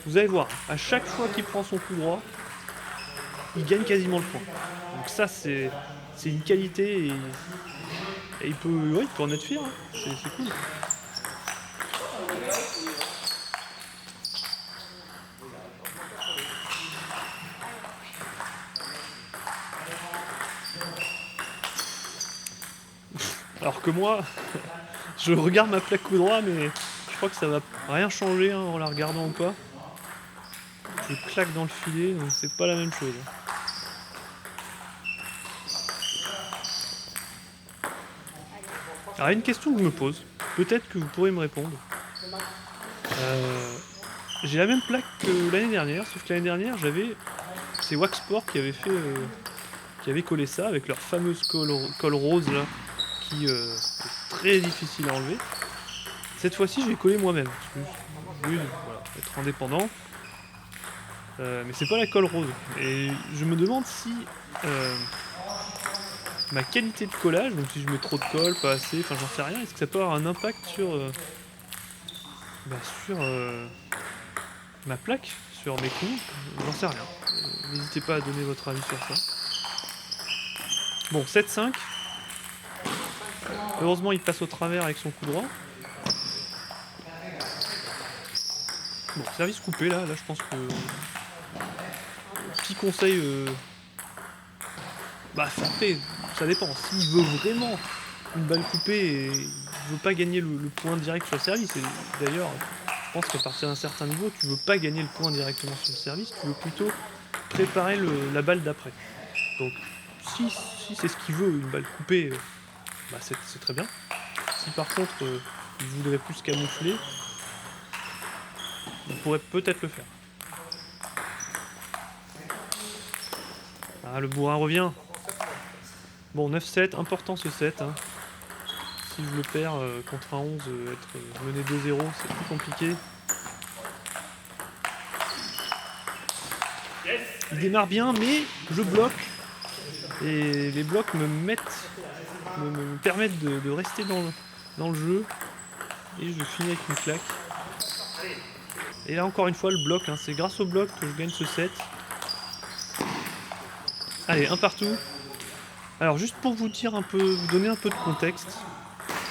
Vous allez voir, à chaque fois qu'il prend son coup droit, il gagne quasiment le point. Donc ça, c'est une qualité et il peut, ouais, il peut en être fier, hein. C'est cool. Alors que moi, je regarde ma plaque coup droit, mais je crois que ça va rien changer, hein, en la regardant ou pas. Je claque dans le filet, donc c'est pas la même chose. Alors, une question que je me pose, peut-être que vous pourrez me répondre. J'ai la même plaque que l'année dernière, sauf que l'année dernière, c'est Waxport qui avait collé ça avec leur fameuse colle rose là, qui est très difficile à enlever. Cette fois-ci, je l'ai collé moi-même, parce que je voulais, voilà, être indépendant. Mais c'est pas la colle rose. Et je me demande si ma qualité de collage, donc si je mets trop de colle, pas assez, enfin j'en sais rien, est-ce que ça peut avoir un impact sur, sur ma plaque, sur mes coups? J'en sais rien. N'hésitez pas à donner votre avis sur ça. Bon, 7-5. Heureusement, il passe au travers avec son coup droit. Bon, service coupé là, je pense que... Petit conseil, frapper, ça dépend. S'il veut vraiment une balle coupée et il veut pas gagner le point direct sur le service, et d'ailleurs, je pense qu'à partir d'un certain niveau, tu veux pas gagner le point directement sur le service, tu veux plutôt préparer la balle d'après. Donc, si c'est ce qu'il veut, une balle coupée, c'est très bien. Si par contre, il voudrait plus camoufler, il pourrait peut-être le faire. Ah, le bourrin revient. Bon, 9-7, important ce set. Hein. Si je le perds contre un 11, être mené 2-0, c'est plus compliqué. Il démarre bien, mais je bloque. Et les blocs me permettent de rester dans le jeu. Et je finis avec une claque. Et là, encore une fois, le bloc. Hein, c'est grâce au bloc que je gagne ce set. Allez, un partout. Alors, juste pour vous dire un peu, vous donner un peu de contexte.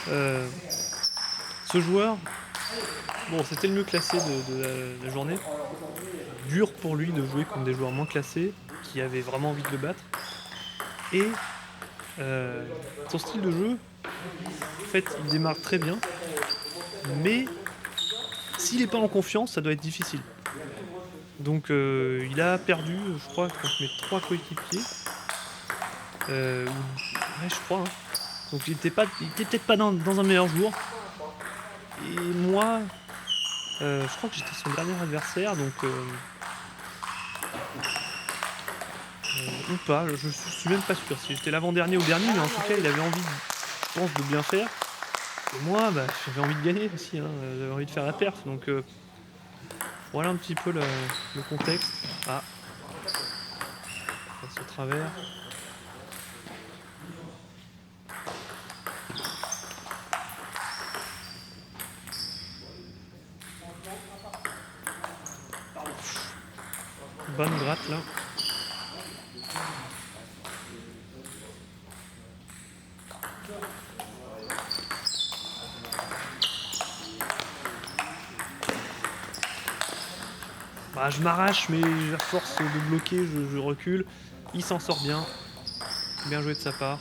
Ce joueur, bon, c'était le mieux classé de la journée. Dur pour lui de jouer contre des joueurs moins classés, qui avaient vraiment envie de le battre. Et son style de jeu, en fait, il démarre très bien. Mais s'il n'est pas en confiance, ça doit être difficile. Donc il a perdu, je crois, contre mes 3 coéquipiers. Ouais, je crois. Hein. Donc il était peut-être pas dans un meilleur jour. Et moi, je crois que j'étais son dernier adversaire, donc... ou pas, je suis même pas sûr si j'étais l'avant-dernier ou dernier, mais en tout cas il avait envie, je pense, de bien faire. Et moi, j'avais envie de gagner aussi, hein, j'avais envie de faire la perf, donc voilà un petit peu le contexte. Ah, passe au travers. Bonne gratte là. Je m'arrache, mais à force de bloquer, je recule. Il s'en sort bien. Bien joué de sa part.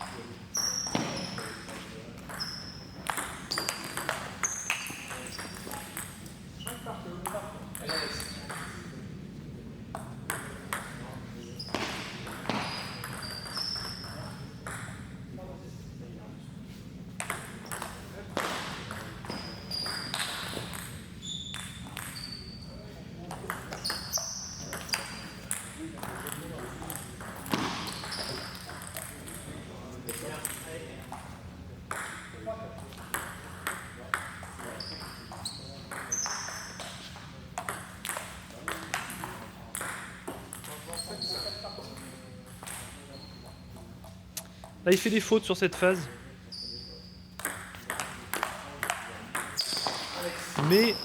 Là, il fait des fautes sur cette phase. Mais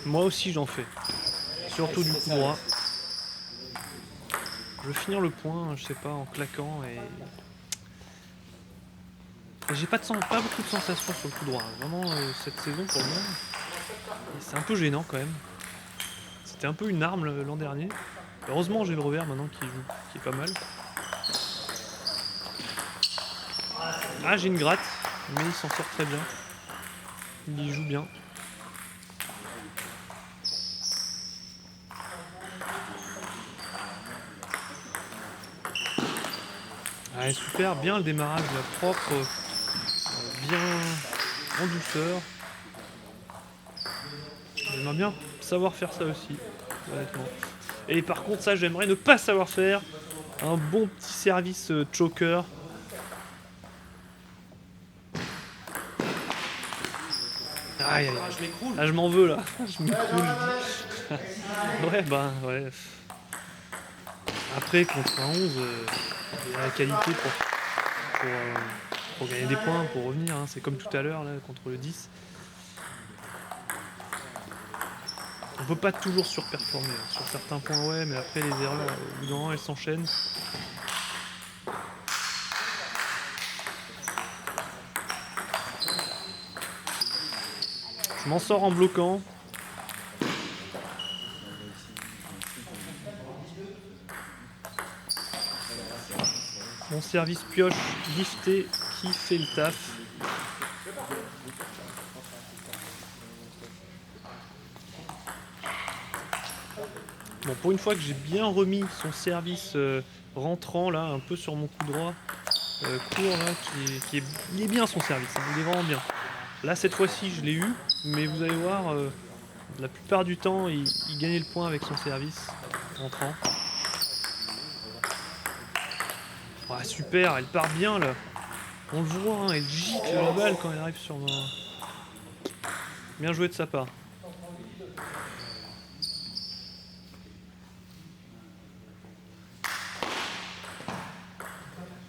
moi aussi, j'en fais. Surtout du coup droit. Je veux finir le point, je sais pas, en claquant et j'ai pas beaucoup de sensations sur le coup droit. Vraiment, cette saison pour le moment, c'est un peu gênant quand même. C'était un peu une arme l'an dernier. Heureusement, j'ai le revers maintenant qui est pas mal. Ah, j'ai une gratte, mais il s'en sort très bien. Il y joue bien. Ouais, super, bien le démarrage, là, propre, bien en douceur. J'aimerais bien savoir faire ça aussi, honnêtement. Et par contre, ça, j'aimerais ne pas savoir faire. Un bon petit service choker. Aïe, aïe, aïe.
Je m'écroule.
Ah, je m'en veux là. Je m'écroule. Ouais, bah, ouais. Après, contre un 11, il y a la qualité pour gagner des points, pour revenir. Hein. C'est comme tout à l'heure, là, contre le 10. On peut pas toujours surperformer. Hein. Sur certains points, ouais, mais après, les erreurs, au bout d'un moment, elles s'enchaînent. Je m'en sors en bloquant. Mon service pioche lifté qui fait le taf. Bon, pour une fois que j'ai bien remis son service rentrant là, un peu sur mon coup droit court là, il est bien son service, hein, il est vraiment bien. Là cette fois-ci je l'ai eu, mais vous allez voir, la plupart du temps il gagnait le point avec son service rentrant. Ouais, super, elle part bien là. On le voit, hein, elle gicle la balle quand elle arrive sur moi. Bien joué de sa part.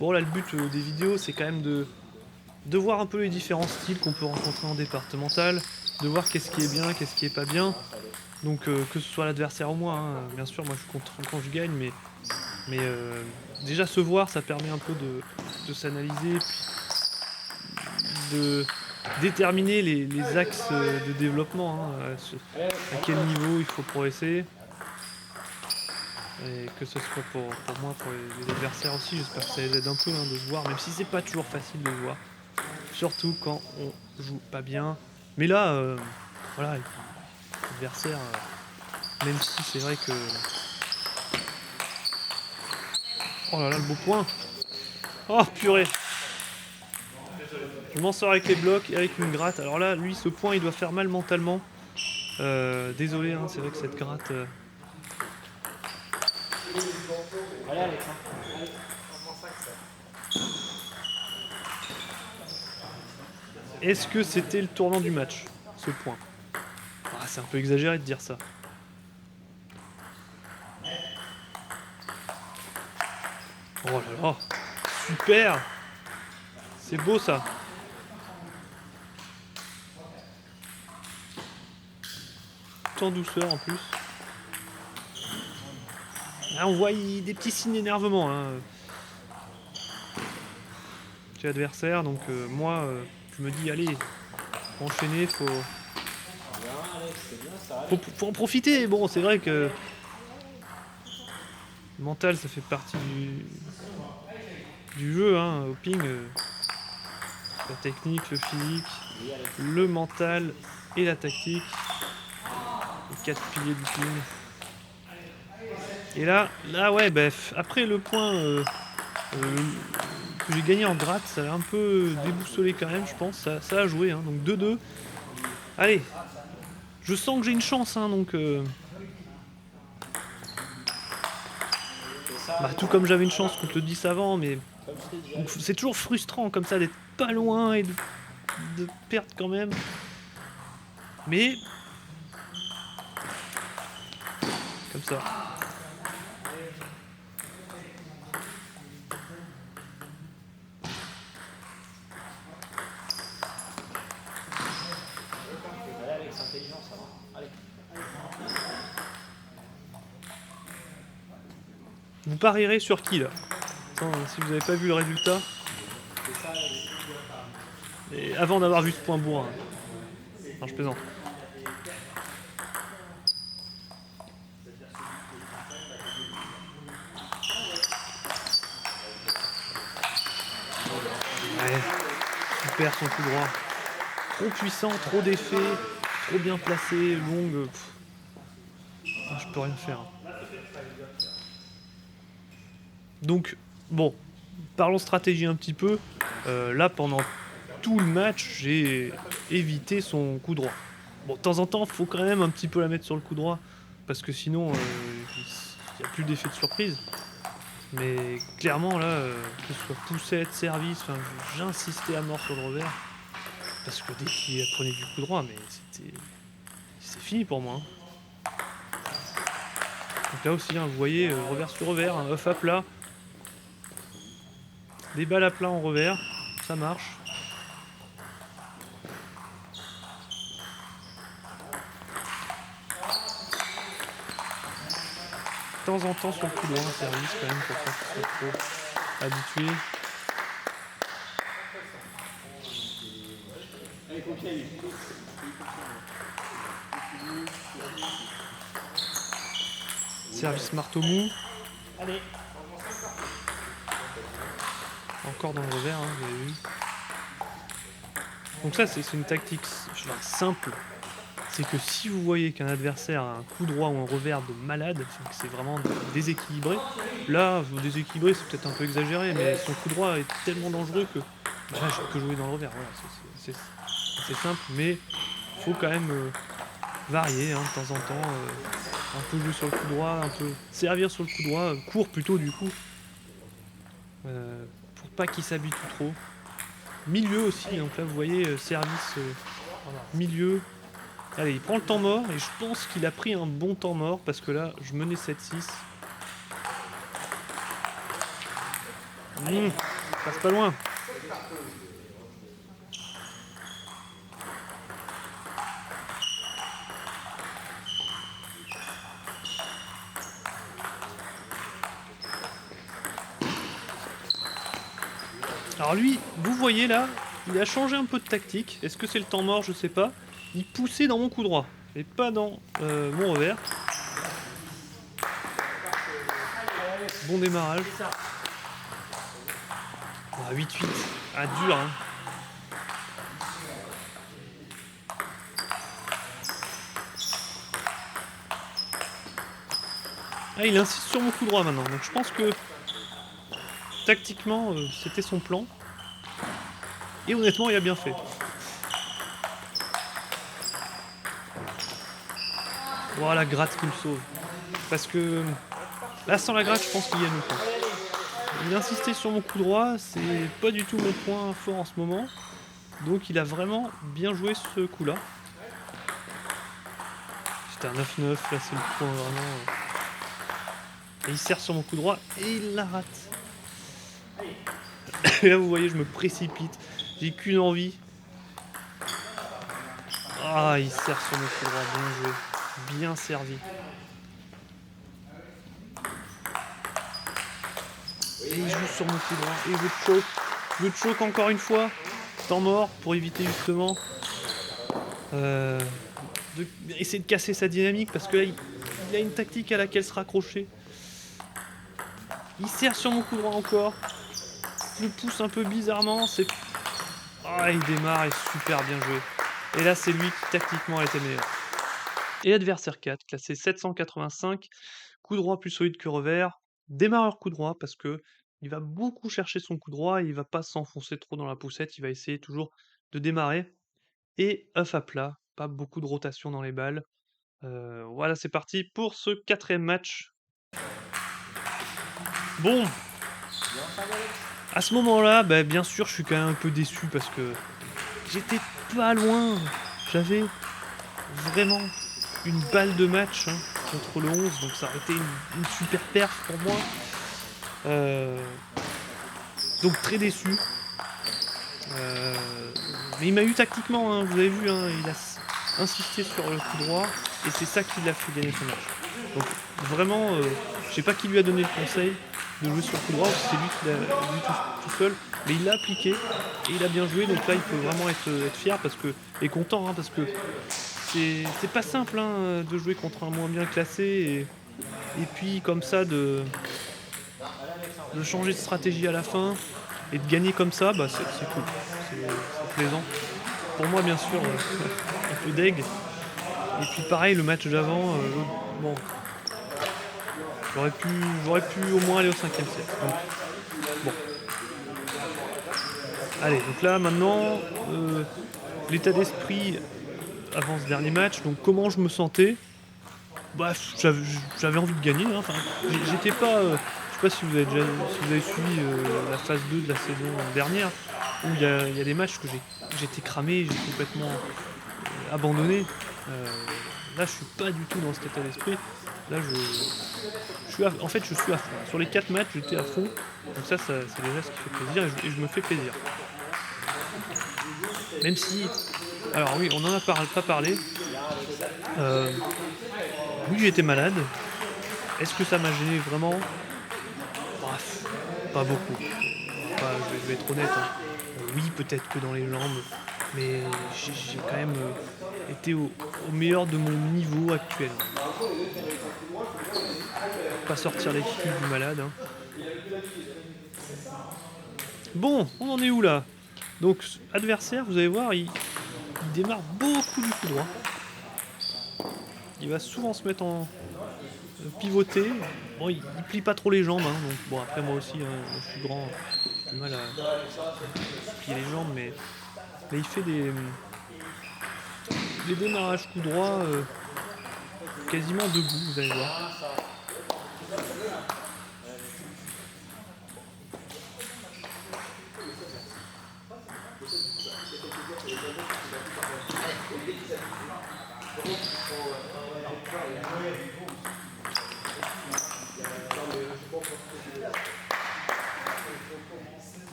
Bon là le but des vidéos c'est quand même de voir un peu les différents styles qu'on peut rencontrer en départemental, de voir qu'est-ce qui est bien, qu'est-ce qui est pas bien. Donc que ce soit l'adversaire ou moi, hein. Bien sûr moi je suis content quand je gagne, mais déjà se voir ça permet un peu de s'analyser, puis de déterminer les axes de développement, hein, à quel niveau il faut progresser. Et que ce soit pour moi, pour les adversaires aussi, j'espère que ça les aide un peu, hein, de se voir, même si c'est pas toujours facile de se voir. Surtout quand on joue pas bien. Mais là, voilà, l'adversaire, même si c'est vrai que... Oh là là, le beau point. Oh purée. Je m'en sors avec les blocs et avec une gratte. Alors là, lui, ce point, il doit faire mal mentalement. Désolé, hein, c'est vrai que cette gratte...
Allez, Alex.
Est-ce que c'était le tournant du match, ce point? Ah, c'est un peu exagéré de dire ça. Oh là là, super. C'est beau ça. Tout en douceur en plus. Là, on voit des petits signes d'énervement. Hein. Chez l'adversaire, donc moi, je me dis, allez, enchaîner, faut en profiter. Bon, c'est vrai que le mental, ça fait partie du jeu, hein, au ping. La technique, le physique, le mental et la tactique. Les 4 piliers du ping. Et là ouais, bref, après le point que j'ai gagné en gratte, ça a un peu déboussolé quand même, je pense. Ça a joué, hein, donc 2-2. Allez, je sens que j'ai une chance, hein, donc... Bah, tout comme j'avais une chance contre le 10 avant, mais... C'est toujours frustrant comme ça d'être pas loin et de perdre quand même. Mais... Comme ça. Vous parierez sur qui là? Attends, si vous n'avez pas vu le résultat. Et avant d'avoir vu ce point bourrin. Non, je plaisante. Ouais, super son coup droit. Trop puissant, trop d'effets, trop bien placé, longue. Ah, je peux rien faire. Donc, bon, parlons stratégie un petit peu. Là, pendant tout le match, j'ai évité son coup droit. Bon, de temps en temps, il faut quand même un petit peu la mettre sur le coup droit, parce que sinon, il n'y a plus d'effet de surprise. Mais clairement, là, que ce soit poussette, service, j'insistais à mort sur le revers, parce que dès qu'il prenait du coup droit, mais c'est fini pour moi. Hein. Donc là aussi, hein, vous voyez, revers sur revers, un off à plat, des balles à plat en revers, ça marche. De temps en temps sur le coup droit, un service quand même, pour pas qu'il soit trop habitué. Service marteau mou. Encore dans le revers, hein, vous avez vu. Donc ça, c'est une tactique simple. C'est que si vous voyez qu'un adversaire a un coup droit ou un revers de malade, que c'est vraiment déséquilibré, là, déséquilibré, c'est peut-être un peu exagéré, mais son coup droit est tellement dangereux que là, j'ai que jouer dans le revers. Voilà, c'est simple, mais il faut quand même varier hein, de temps en temps. Un peu jouer sur le coup droit, un peu servir sur le coup droit, court plutôt du coup. Pour pas qu'il s'habitue trop. Milieu aussi, donc là vous voyez, service milieu. Allez, il prend le temps mort et je pense qu'il a pris un bon temps mort parce que là, je menais 7-6. Passe pas loin. Alors lui, vous voyez là, il a changé un peu de tactique. Est-ce que c'est le temps mort? Je sais pas. Il poussait dans mon coup droit et pas dans mon revers. Bon démarrage. Ah, 8-8. Ah, dur, hein. Ah, il insiste sur mon coup droit maintenant. Donc je pense que tactiquement, c'était son plan. Et honnêtement, il a bien fait. Voilà, la gratte qui me sauve. Parce que là, sans la gratte, je pense qu'il gagne le point. Il insistait sur mon coup droit, c'est pas du tout mon point fort en ce moment. Donc il a vraiment bien joué ce coup-là. C'était un 9-9, là c'est le point vraiment. Et il sert sur mon coup droit et il la rate. Et là vous voyez, je me précipite. J'ai qu'une envie. Ah, il sert sur mon coup droit, bien joué. Bien servi. Et il joue sur mon coup droit. Et je le choke encore une fois. Temps mort pour éviter justement essayer de casser sa dynamique parce que là il a une tactique à laquelle se raccrocher. Il sert sur mon coup droit encore. Je le pousse un peu bizarrement. Ah, il démarre et super bien joué. Et là c'est lui qui tactiquement était meilleur. Et adversaire 4, classé 785, coup droit plus solide que revers, démarreur coup droit parce que il va beaucoup chercher son coup droit, il va pas s'enfoncer trop dans la poussette, il va essayer toujours de démarrer. Et œuf à plat, pas beaucoup de rotation dans les balles. Voilà, c'est parti pour ce 4e match. Bon, à ce moment-là, bien sûr, je suis quand même un peu déçu parce que j'étais pas loin. J'avais vraiment une balle de match hein, contre le 11, donc ça aurait été une super perf pour moi. Donc très déçu. Mais il m'a eu tactiquement, hein, vous avez vu, hein, il a insisté sur le coup droit et c'est ça qui l'a fait gagner ce match. Donc vraiment Je sais pas qui lui a donné le conseil de jouer sur le coup droit, c'est lui qui l'a vu tout seul, mais il l'a appliqué et il a bien joué, donc là il peut vraiment être fier et content, hein, parce que c'est pas simple, hein, de jouer contre un moins bien classé et puis comme ça de changer de stratégie à la fin et de gagner comme ça, bah c'est cool, c'est plaisant. Pour moi bien sûr, un peu deg. Et puis pareil le match d'avant, bon, j'aurais pu au moins aller au 5e set. Donc, bon. Allez, donc là maintenant, l'état d'esprit avant ce dernier match, donc comment je me sentais? Bah, j'avais envie de gagner, hein, enfin, j'étais pas, je sais pas si si vous avez suivi, la phase 2 de la saison dernière, où il y a des matchs que j'étais cramé, j'ai complètement, abandonné. Là, je suis pas du tout dans cet état d'esprit. Là, je suis en fait, je suis à fond. Sur les 4 matchs, j'étais à fond, donc ça c'est déjà ce qui fait plaisir et je me fais plaisir. Même si alors oui, on en a pas parlé, oui, j'ai été malade. Est-ce que ça m'a gêné vraiment? Bah, pas beaucoup. Je vais être honnête, hein. Oui, peut-être que dans les jambes, mais j'ai quand même, été au meilleur de mon niveau actuel. Pas sortir l'excuse du malade, hein. Bon, on en est où là? Donc adversaire, vous allez voir, il démarre beaucoup du coup droit. Il va souvent se mettre en pivoter. Bon, il plie pas trop les jambes, hein, donc bon après moi aussi, hein, je suis grand, j'ai du mal à plier les jambes, mais il fait des démarrages coup droit, quasiment debout, vous allez voir.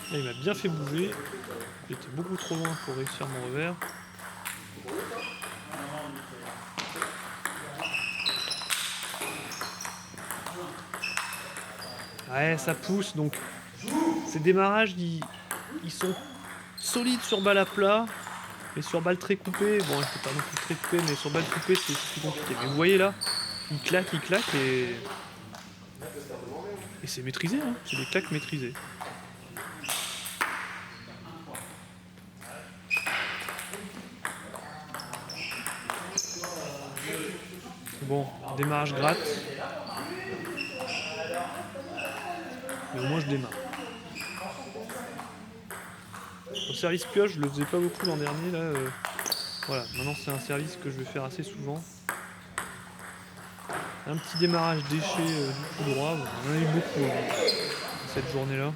Là, il m'a bien fait bouger. J'étais beaucoup trop loin pour réussir mon revers. Ouais, ça pousse, donc ces démarrages, ils sont solides sur balle à plat, mais sur balle très coupée, bon, c'est pas non plus très coupé, mais sur balle coupée, c'est plus compliqué. Mais vous voyez là, il claque et c'est maîtrisé, hein, c'est des claques maîtrisées. Bon, démarrage gratte. Mais au moins je démarre. Au service pioche, je le faisais pas beaucoup l'an dernier, là. Voilà, maintenant c'est un service que je vais faire assez souvent. Un petit démarrage déchet du coup droit, on en a eu beaucoup, hein, cette journée-là.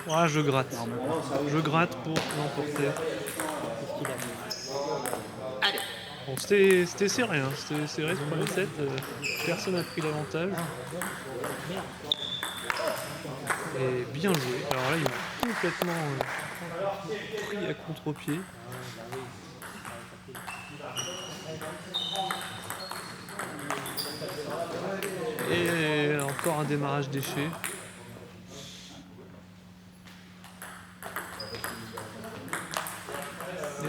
Voilà, je gratte. Je gratte pour l'emporter. Bon, c'était serré, hein. C'était serré ce premier set. Personne n'a pris l'avantage. Et bien joué. Alors là, il m'a complètement pris à contre-pied. Et encore un démarrage déchet.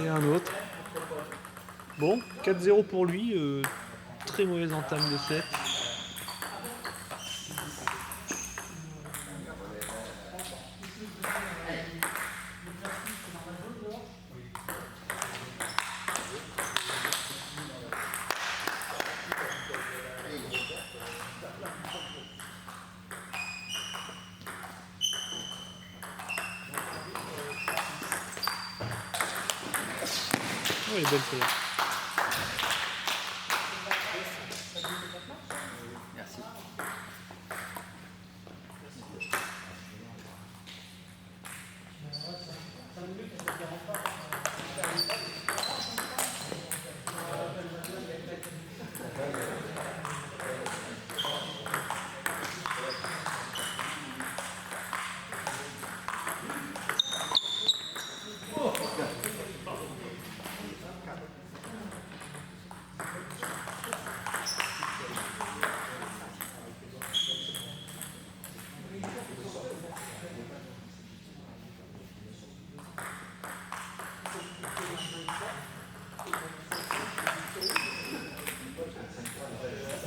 Et un autre. Bon, 4-0 pour lui. Très mauvaise entame de set. Oh, elle est belle celle-là.
Merci.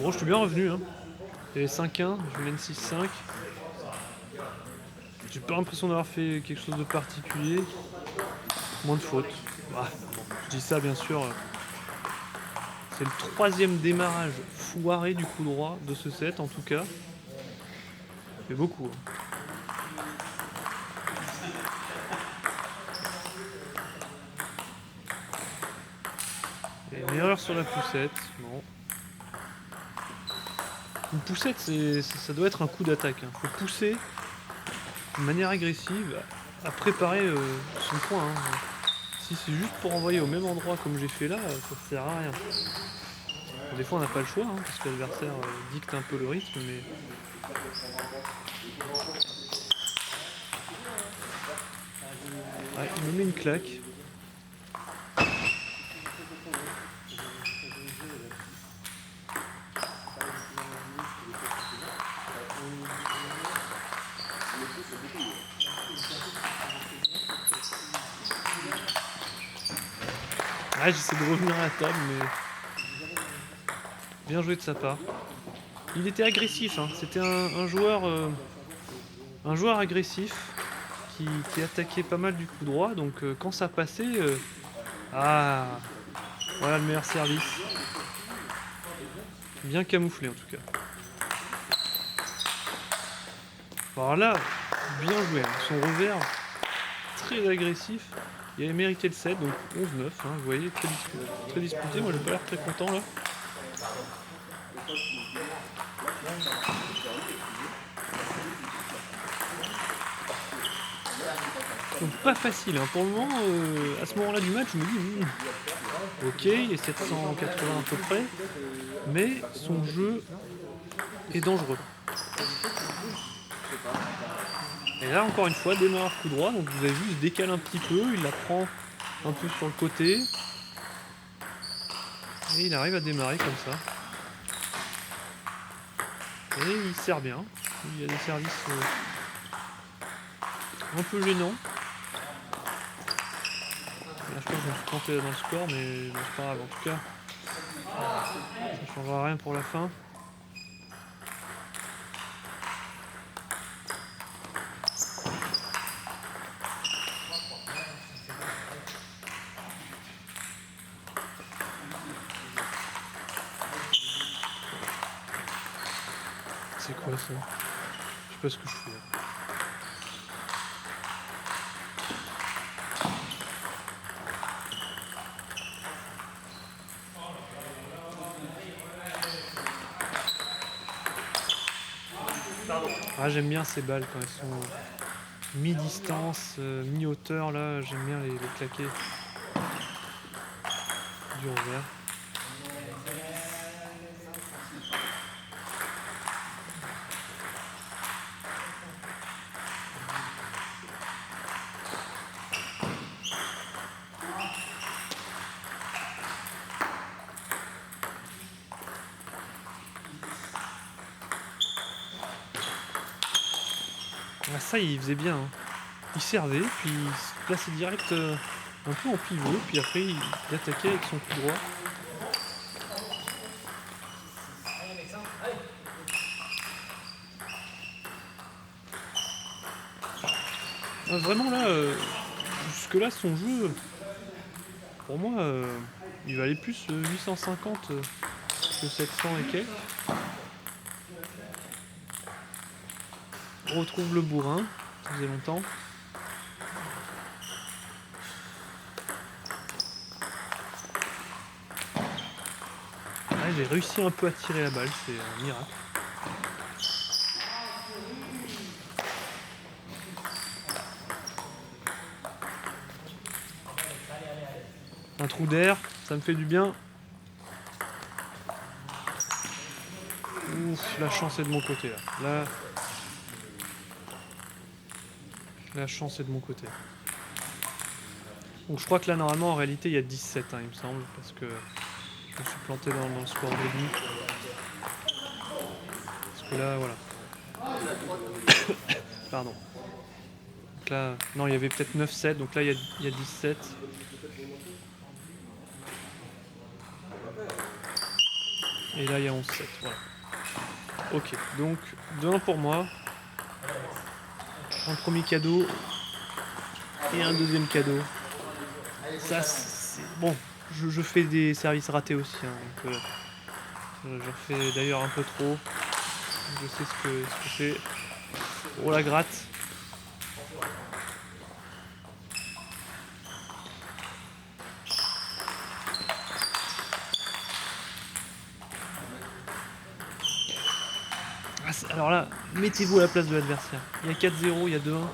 Bon, je suis bien revenu, hein. Et 5-1, je mène 6-5. J'ai pas l'impression d'avoir fait quelque chose de particulier. Moins de fautes. Bah, je dis ça bien sûr. C'est le 3e démarrage foiré du coup droit de ce set en tout cas. Ça fait beaucoup. Hein. Et une erreur sur la poussette. Non. Une poussette, ça doit être un coup d'attaque. Hein. Faut pousser de manière agressive à préparer son point. Hein. Si c'est juste pour envoyer au même endroit comme j'ai fait là, ça sert à rien. Des fois on n'a pas le choix, hein, parce que l'adversaire dicte un peu le rythme, mais... Ouais, il me met une claque. Ouais, j'essaie de revenir à la table, mais... Bien joué de sa part. Il était agressif, hein. C'était un joueur agressif qui attaquait pas mal du coup droit, donc quand ça passait... Ah, voilà le meilleur service. Bien camouflé en tout cas. Alors là, bien joué, hein. Son revers très agressif. Il avait mérité le set, donc 11-9, hein, vous voyez, très disputé. Moi j'ai pas l'air très content là. Donc pas facile, hein. Pour le moment, à ce moment-là du match, je me dis, ok, il est 780 à peu près, mais son jeu est dangereux. Et là, encore une fois, démarrage coup droit, donc vous avez vu, il se décale un petit peu, il la prend un peu sur le côté, et il arrive à démarrer comme ça. Et il sert bien, il y a des services un peu gênants. Là, je pense que je me suis planté dans le score, mais bon, c'est pas grave, en tout cas, ça changera rien pour la fin. C'est quoi ça? Je sais pas ce que je fais. Ah, j'aime bien ces balles quand elles sont mi-distance, mi-hauteur, là, j'aime bien les claquer du revers. Ah, ça, il faisait bien. Hein. Il servait, puis il se plaçait direct un peu en pivot, puis après il attaquait avec son coup droit. Ah, vraiment là, jusque-là, son jeu, pour moi, il valait plus 850 que 700 et quelques. On retrouve le bourrin, ça faisait longtemps. Ouais, j'ai réussi un peu à tirer la balle, c'est un miracle. Un trou d'air, ça me fait du bien. Ouf, la chance est de mon côté là. La chance est de mon côté. Donc je crois que là normalement en réalité il y a 17 hein, il me semble, parce que je me suis planté dans le score de demi. Parce que là voilà. Pardon. Donc là, non il y avait peut-être 9-7, donc là il y a 17. Et là, il y a 11-7, voilà. Ok, donc 2-1 pour moi. Un premier cadeau et un deuxième cadeau. Ça, c'est... Bon, je fais des services ratés aussi, hein, donc j'en fais d'ailleurs un peu trop. Je sais ce que c'est. Oh la gratte. Ah, alors là, mettez-vous à la place de l'adversaire. Il y a 4-0, il y a 2-1.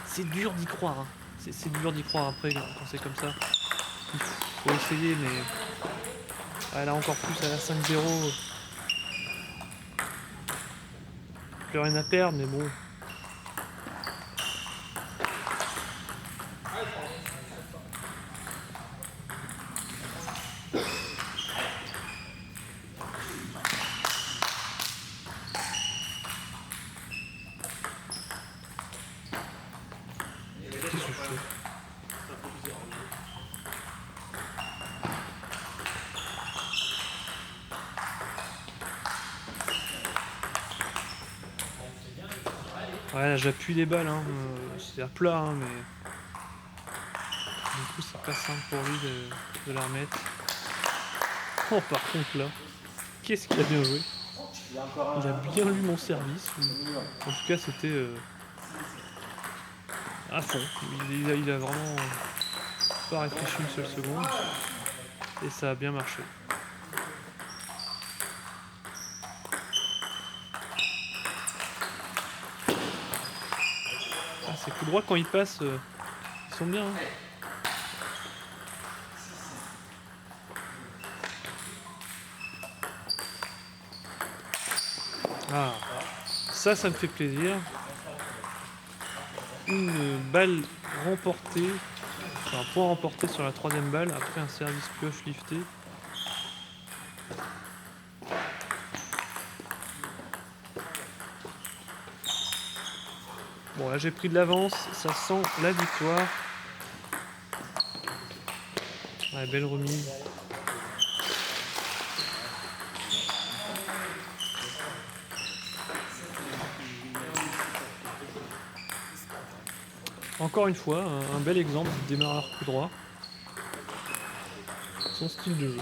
C'est dur d'y croire, hein. C'est dur d'y croire après quand c'est comme ça. Il faut essayer, mais ah, là encore plus à la 5-0. Plus rien à perdre, mais bon. Qu'est-ce que je fais? Ouais, là j'appuie les balles, hein. C'est à plat, hein, mais du coup c'est pas simple pour lui de la remettre. Oh, par contre là, qu'est-ce qu'il a bien joué.
Il y a encore
Il a
un.
bien lu mon service. En tout cas, c'était à fond. Il a vraiment pas réfléchi une seule seconde. Et ça a bien marché. Ah, ces coups droits, quand ils passent, ils sont bien, hein. Ah, ça me fait plaisir. Une balle remportée, enfin, un point remporté sur la troisième balle après un service pioche lifté. Bon, là j'ai pris de l'avance, ça sent la victoire. Ouais, belle remise. Encore une fois, un bel exemple de démarreur coup droit. Son style de jeu.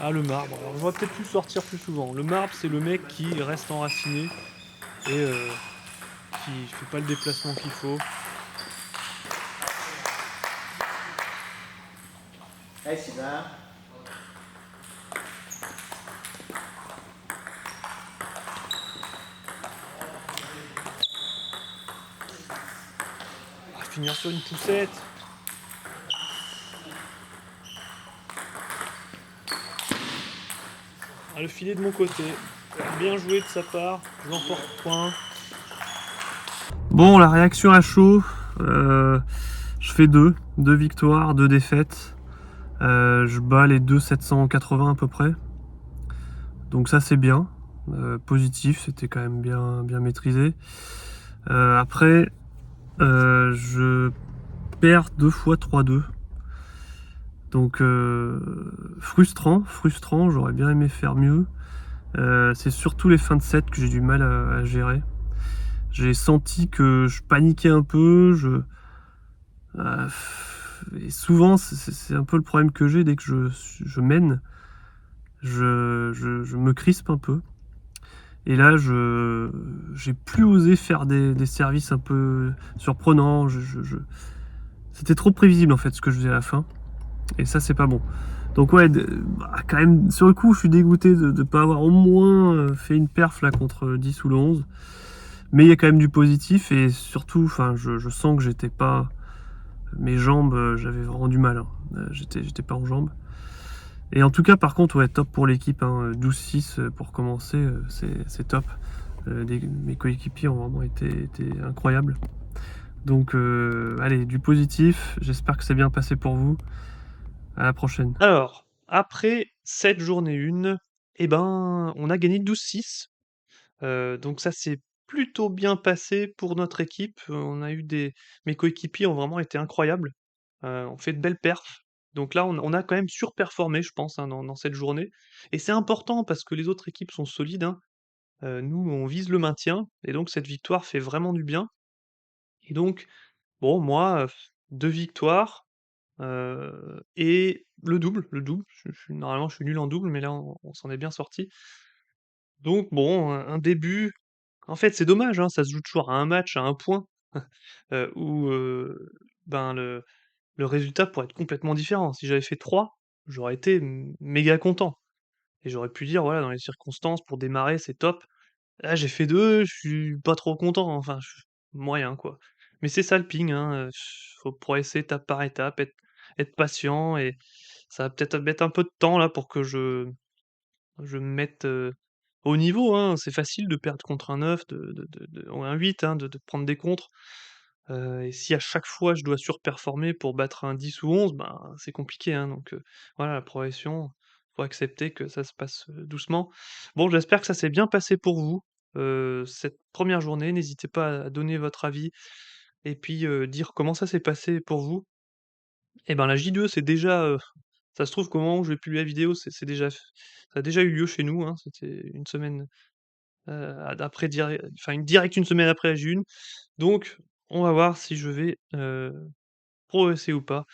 Ah, le marbre. Alors, on va peut-être plus sortir plus souvent. Le marbre, c'est le mec qui reste enraciné et qui fait pas le déplacement qu'il faut.
Allez, Sylvain.
On va finir sur une poussette. Ah, le filet de mon côté. Bien joué de sa part. J'emporte point.
Bon, la réaction à chaud, je fais deux victoires, deux défaites. Je bats les deux 780 à peu près. Donc ça c'est bien, positif, c'était quand même bien maîtrisé. Après, je perds deux fois 3-2. Donc frustrant, j'aurais bien aimé faire mieux. C'est surtout les fins de set que j'ai du mal à gérer. J'ai senti que je paniquais un peu, et souvent c'est un peu le problème que j'ai dès que je mène, je me crispe un peu. Et là, j'ai plus osé faire des services un peu surprenants. C'était trop prévisible en fait ce que je faisais à la fin. Et ça, c'est pas bon. Donc ouais, quand même, sur le coup, je suis dégoûté de ne pas avoir au moins fait une perf là contre 10 ou le 11. Mais il y a quand même du positif et surtout, enfin, je sens que j'étais pas... Mes jambes, j'avais vraiment du mal, hein. J'étais pas en jambes. Et en tout cas, par contre, ouais, top pour l'équipe, hein. 12-6 pour commencer, c'est top. Mes coéquipiers ont vraiment été incroyables. Donc, allez, du positif. J'espère que c'est bien passé pour vous. À la prochaine.
Alors, après cette journée 1, eh ben, on a gagné 12-6. Donc ça, c'est plutôt bien passé pour notre équipe. On a eu des mes coéquipiers ont vraiment été incroyables, on fait de belles perfs. Donc là, on a quand même surperformé, je pense, hein, dans cette journée et c'est important parce que les autres équipes sont solides, hein. Nous, on vise le maintien et donc cette victoire fait vraiment du bien et donc bon, moi, 2 victoires, et le double. Je suis nul en double, mais là, on s'en est bien sorti. Donc bon, un début en fait, c'est dommage, hein, ça se joue toujours à un match, à un point, où, ben, le résultat pourrait être complètement différent. Si j'avais fait 3, j'aurais été méga content et j'aurais pu dire: «Voilà, dans les circonstances, pour démarrer, c'est top». Là, j'ai fait 2, je suis pas trop content, enfin, moyen, quoi. Mais c'est ça le ping, hein, faut progresser étape par étape, être patient et ça va peut-être mettre un peu de temps là pour que je me mette, au niveau, hein. C'est facile de perdre contre un 9, ou un 8, hein, de prendre des contres, et si à chaque fois je dois surperformer pour battre un 10 ou 11, ben, c'est compliqué, hein, donc voilà, la progression, faut accepter que ça se passe, doucement. Bon, j'espère que ça s'est bien passé pour vous, cette première journée. N'hésitez pas à donner votre avis et puis, dire comment ça s'est passé pour vous. Et ben, la J2, c'est déjà, ça se trouve qu'au moment où je vais publier la vidéo, c'est déjà f ça a déjà eu lieu chez nous, hein. C'était une semaine, après enfin une semaine après la J1. Donc on va voir si je vais, progresser ou pas.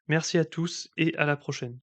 Merci à tous et à la prochaine.